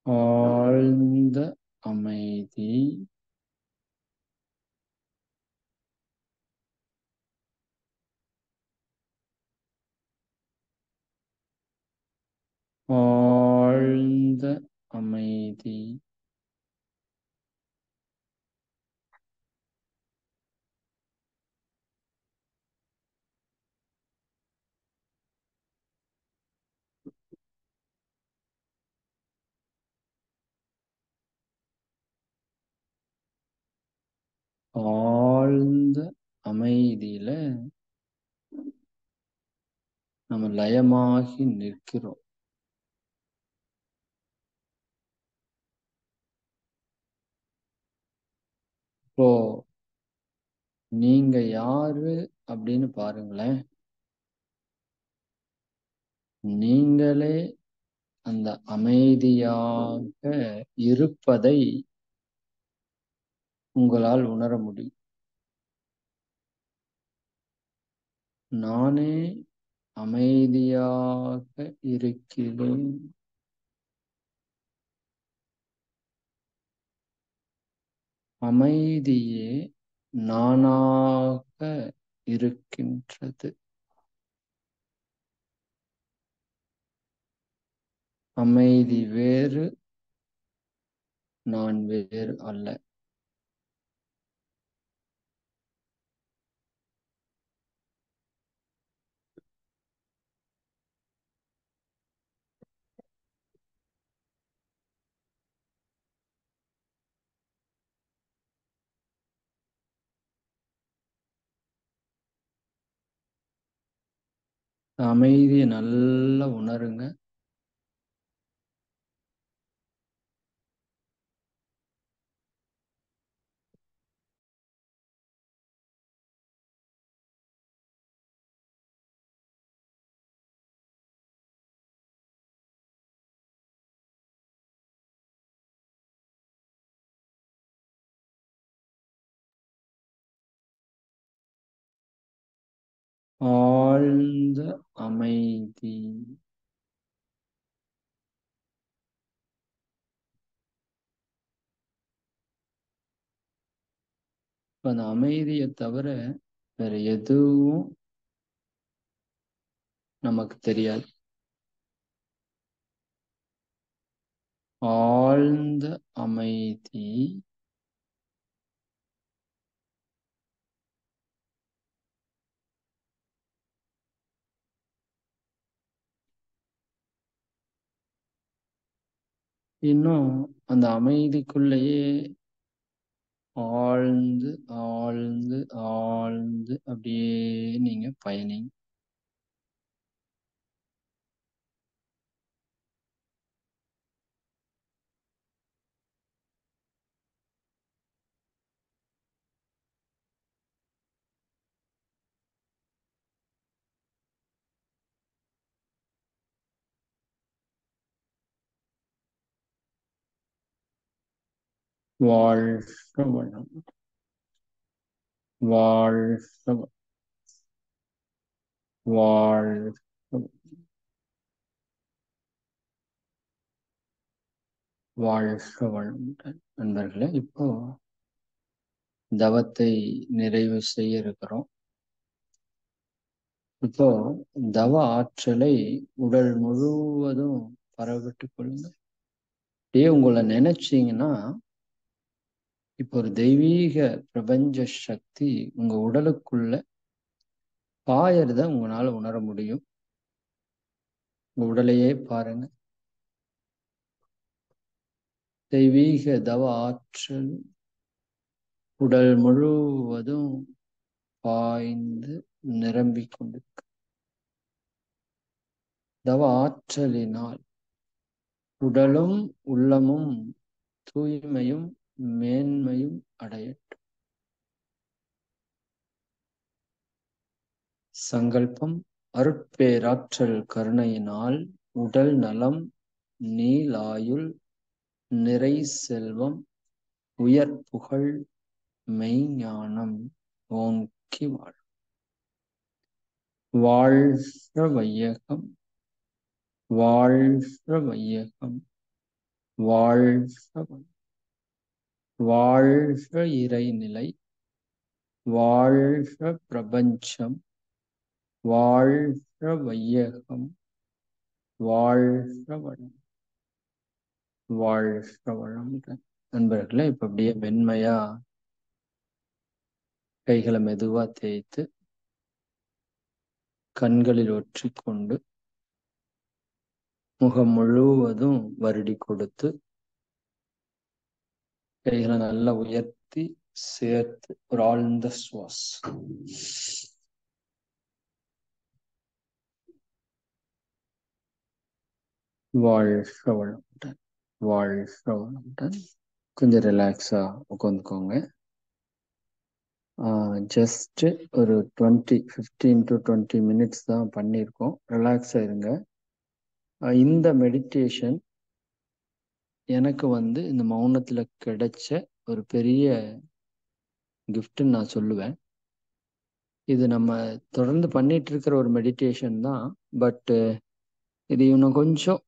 ஆழ்ந்த அமைதி. ஆழ்ந்த அமைதி. ஆழ்ந்த அமைதியில நம்ம லயமாகி நிற்கிறோம். இப்போ நீங்க யாரு அப்படின்னு பாருங்களேன். நீங்களே அந்த அமைதியாக இருப்பதை உங்களால் உணர முடியும். நானே அமைதியாக இருக்கிறேன். அமைதியே நானாக இருக்கின்றது. அமைதி வேறு, நான் வேறு அல்ல. அமைதியை நல்லா உணருங்க. ஆழ்ந்த அமைதி. அந்த அமைதியை தவிர வேற எதுவும் நமக்கு தெரியாது. ஆழ்ந்த அமைதி. இன்னும் அந்த அமைதிக்குள்ளேயே ஆழ்ந்து ஆழ்ந்து ஆழ்ந்து அப்படியே நீங்க பயணிங்க. வாழ்க வளம். வாழ்க வளம். வாழ்க வளம். வாழ்க வளமுடன். நண்பர்களே, இப்போ தவத்தை நிறைவு செய்ய இருக்கிறோம். இப்போ தவ ஆற்றலை உடல் முழுவதும் பரவிட்டு கொள்ளுங்க. அப்படியே உங்களை நினைச்சீங்கன்னா இப்போ ஒரு தெய்வீக பிரபஞ்ச சக்தி உங்க உடலுக்குள்ள பாயறத உங்களால உணர முடியும். உங்க உடலையே பாருங்க. தெய்வீக தவ ஆற்றல் உடல் முழுவதும் பாய்ந்து நிரம்பிக் கொண்டிருக்கு. தவ ஆற்றலினால் உடலும் உள்ளமும் தூய்மையும் மேன்மையும் அடையட்டும். சங்கல்பம். அருட்பேராற்றல் கருணையினால் உடல் நலம், நீலாயுள், நிறை செல்வம், உயர் புகழ், மெய்ஞானம் ஓங்கி வாழ். வாழ்க வையகம். வாழ்க வையகம். வாழ்க வாழ்க இறைநிலை. வாழ்க பிரபஞ்சம். வாழ்க வையகம். வாழ்க வளம். வாழ்க வளமுடன். நண்பர்களே, இப்ப அப்படியே மென்மையா கைகளை மெதுவா தேய்த்து கண்களில் ஒற்றிக்கொண்டு முகம் முழுவதும் வருடி கொடுத்து கைகளை நல்லா உயர்த்தி சேர்த்து ஒரு ஆழ்ந்த சுவாசம். வாழ்க வளமுடன். வாழ்க வளமுடன். கொஞ்சம் ரிலாக்ஸா உட்காந்துக்கோங்க. ஜஸ்ட் ஒரு 15 to 20 மினிட்ஸ் தான் பண்ணியிருக்கோம். ரிலாக்ஸா இருங்க. இந்த மெடிடேஷன் எனக்கு இந்த மௌனத்துல கிடைச்ச ஒரு பெரிய கிஃப்ட்னு நான் சொல்லுவேன். இது நம்ம தொடர்ந்து பண்ணிட்டு இருக்கிற ஒரு மெடிடேஷன் தான். பட் இது இன்னும் கொஞ்சம்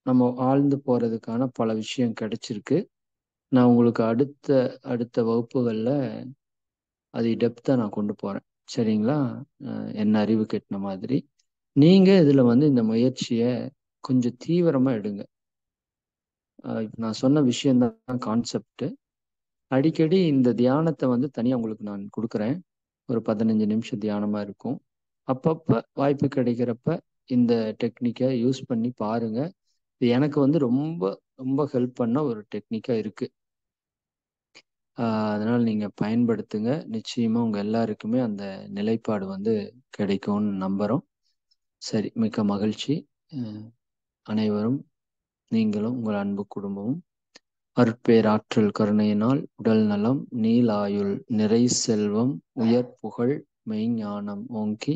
நம்ம ஆழ்ந்து போறதுக்கான பல விஷயம் கிடைச்சிருக்கு. நான் உங்களுக்கு அடுத்த அடுத்த வகுப்புகளில் அது டெப்த்தாக நான் கொண்டு போகிறேன். சரிங்களா? என்ன அறிவு கெட்டின மாதிரி நீங்கள் இதில் வந்து இந்த முயற்சியை கொஞ்சம் தீவிரமாக எடுங்க. இப்போ நான் சொன்ன விஷயந்தான் கான்செப்ட். அடிக்கடி இந்த தியானத்தை வந்து தனியாக உங்களுக்கு நான் கொடுக்குறேன். ஒரு 15 நிமிஷம் தியானமாக இருக்கும். அப்பப்போ வாய்ப்பு கிடைக்கிறப்ப இந்த டெக்னிக்கை யூஸ் பண்ணி பாருங்க. இது எனக்கு வந்து ரொம்ப ரொம்ப ஹெல்ப் பண்ண ஒரு டெக்னிக்காக இருக்கு. அதனால் நீங்கள் பயன்படுத்துங்க. நிச்சயமாக உங்கள் எல்லாருக்குமே அந்த நிலைப்பாடு வந்து கிடைக்கும்னு நம்புகிறோம். சரி, மிக்க மகிழ்ச்சி. அனைவரும், நீங்களும் உங்கள் அன்பு குடும்பமும் அருட்பேராற்றல் கருணையினால் உடல் நலம், நீலாயுள், நிறை செல்வம், உயர் புகழ், மெய்ஞானம் ஓங்கி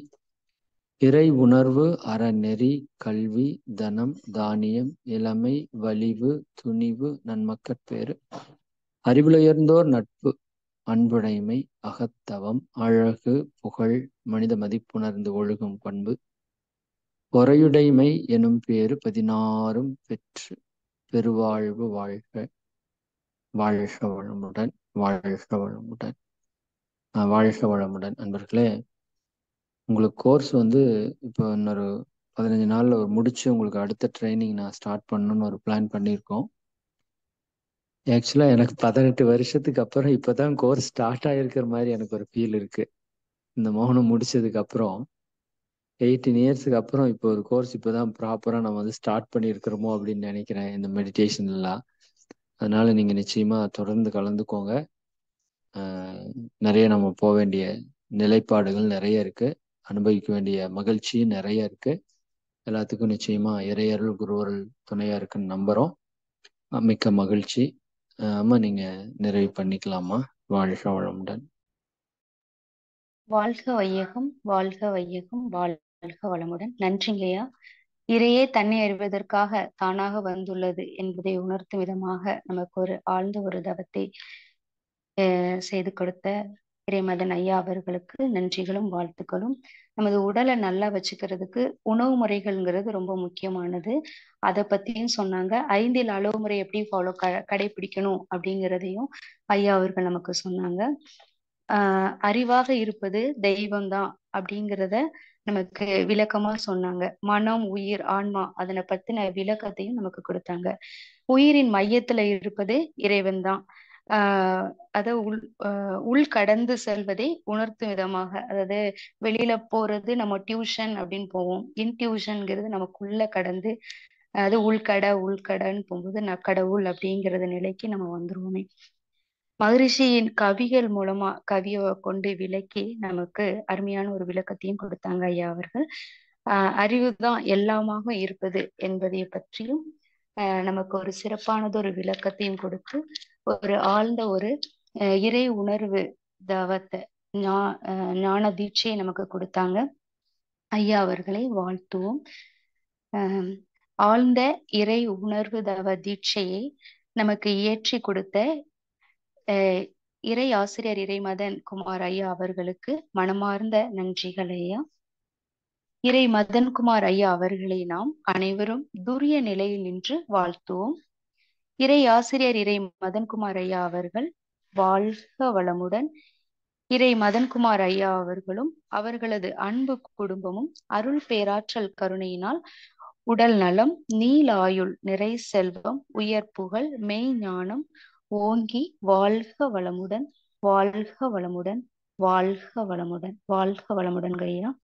இறை உணர்வு, அறநெறி, கல்வி, தனம், தானியம், இளமை, வலிவு, துணிவு, நன்மக்கட்பேறு, அறிவுலையர்ந்தோர் நட்பு, அன்புடைமை, அகத்தவம், அழகு, புகழ், மனித மதிப்புணர்ந்து ஒழுகும் பண்பு, பொறையுடைமை எனும் பேறு 16 பெற்று பெருவாழ்வு வாழ்க. வாழ்க வளமுடன், வாழ்க வளமுடன், வாழ்க வளமுடன். நண்பர்களே, உங்களுக்கு கோர்ஸ் வந்து இப்போ இன்னொரு 15 நாளில் முடிச்சு உங்களுக்கு அடுத்த ட்ரைனிங் நான் ஸ்டார்ட் பண்ணணும்னு ஒரு பிளான் பண்ணியிருக்கோம். ஆக்சுவலாக எனக்கு 18 வருஷத்துக்கு அப்புறம் இப்போ தான் கோர்ஸ் ஸ்டார்ட் ஆகிருக்கிற மாதிரி எனக்கு ஒரு ஃபீல் இருக்குது. இந்த மௌனம் முடிச்சதுக்கு அப்புறம் 18 இயர்ஸுக்கு அப்புறம் இப்போ ஒரு கோர்ஸ் இப்போ தான் ப்ராப்பராக நம்ம வந்து ஸ்டார்ட் பண்ணியிருக்கிறோமோ அப்படின்னு நினைக்கிறேன், இந்த மெடிடேஷன்லாம். அதனால நீங்கள் நிச்சயமாக தொடர்ந்து கலந்துக்கோங்க. நிறைய நம்ம போக வேண்டிய நிலைப்பாடுகள் நிறைய இருக்கு, அனுபவிக்க வேண்டிய மகிழ்ச்சியும் நிறைய இருக்கு. எல்லாத்துக்கும் நிச்சயமா இறையருள் குருவருள் துணையா இருக்குன்னு நம்புறோம். மிக்க மகிழ்ச்சி. அம்மா, நீங்க நிறைவு பண்ணிக்கலாமா? வாழ்க வளமுடன். வாழ்க வையகம், வாழ்க வையகம், வாழ்க வளமுடன். நன்றிங்கய்யா. இறையே தன்னை அறிவதற்காக தானாக வந்துள்ளது என்பதை உணர்த்தும் விதமாக நமக்கு ஒரு ஆழ்ந்த ஒரு தவத்தை செய்து கொடுத்த இறைமதன் ஐயா அவர்களுக்கு நன்றிகளும் வாழ்த்துக்களும். நமது உடலை நல்லா வச்சுக்கிறதுக்கு உணவு முறைகள்ங்கிறது ரொம்ப முக்கியமானது. அதை பத்தியும் சொன்னாங்க. 5 அளவு முறை எப்படி கடைபிடிக்கணும் அப்படிங்கிறதையும் ஐயா அவர்கள் நமக்கு சொன்னாங்க. அறிவாக இருப்பது தெய்வம்தான் அப்படிங்கிறத நமக்கு விளக்கமா சொன்னாங்க. மனம், உயிர், ஆன்மா அதனை பத்தின விளக்கத்தையும் நமக்கு கொடுத்தாங்க. உயிரின் மையத்துல இருப்பது இறைவன் தான். அதை உள் கடந்து செல்வதை உணர்த்தும் விதமாக, அதாவது வெளியில போறது நம்ம டியூஷன் அப்படின்னு போவோம். இன்டியூஷன்ங்கிறது நமக்குள்ள கடந்து, அது உள்கடன்னு போகும்போது கடவுள் அப்படிங்கிறது நிலைக்கு நம்ம வந்துருவோமே. மகரிஷியின் கவிகள் மூலமா கவியை கொண்டு விளக்கி நமக்கு அருமையான ஒரு விளக்கத்தையும் கொடுத்தாங்க ஐயா அவர்கள். அறிவுதான் எல்லாமாக இருப்பது என்பதை பற்றியும் நமக்கு ஒரு சிறப்பானது ஒரு விளக்கத்தையும் கொடுத்து ஒரு ஆழ்ந்த ஒரு இறை உணர்வு தவத்தை ஞான தீட்சையை நமக்கு கொடுத்தாங்க. ஐயா அவர்களை வாழ்த்துவோம். ஆழ்ந்த இறை உணர்வு தவ தீட்சையை நமக்கு இயற்றி கொடுத்த இறை ஆசிரியர் இறைமதன் குமார் ஐயா அவர்களுக்கு மனமார்ந்த நன்றிகள் ஐயா. இறை மதன் குமார் ஐயா அவர்களை நாம் அனைவரும் துரிய நிலையில் நின்று வாழ்த்துவோம். இறை ஆசிரியர் இறை மதன்குமார் ஐயா அவர்கள் வாழ்க வளமுடன். இறை மதன்குமார் ஐயா அவர்களும் அவர்களது அன்பு குடும்பமும் அருள் பேராற்றல் கருணையினால் உடல் நலம், நீலாயுள், நிறை செல்வம், உயர் புகழ், மெய் ஞானம் ஓங்கி வாழ்க வளமுடன், வாழ்க வளமுடன், வாழ்க வளமுடன், வாழ்க வளமுடன் ஐயா.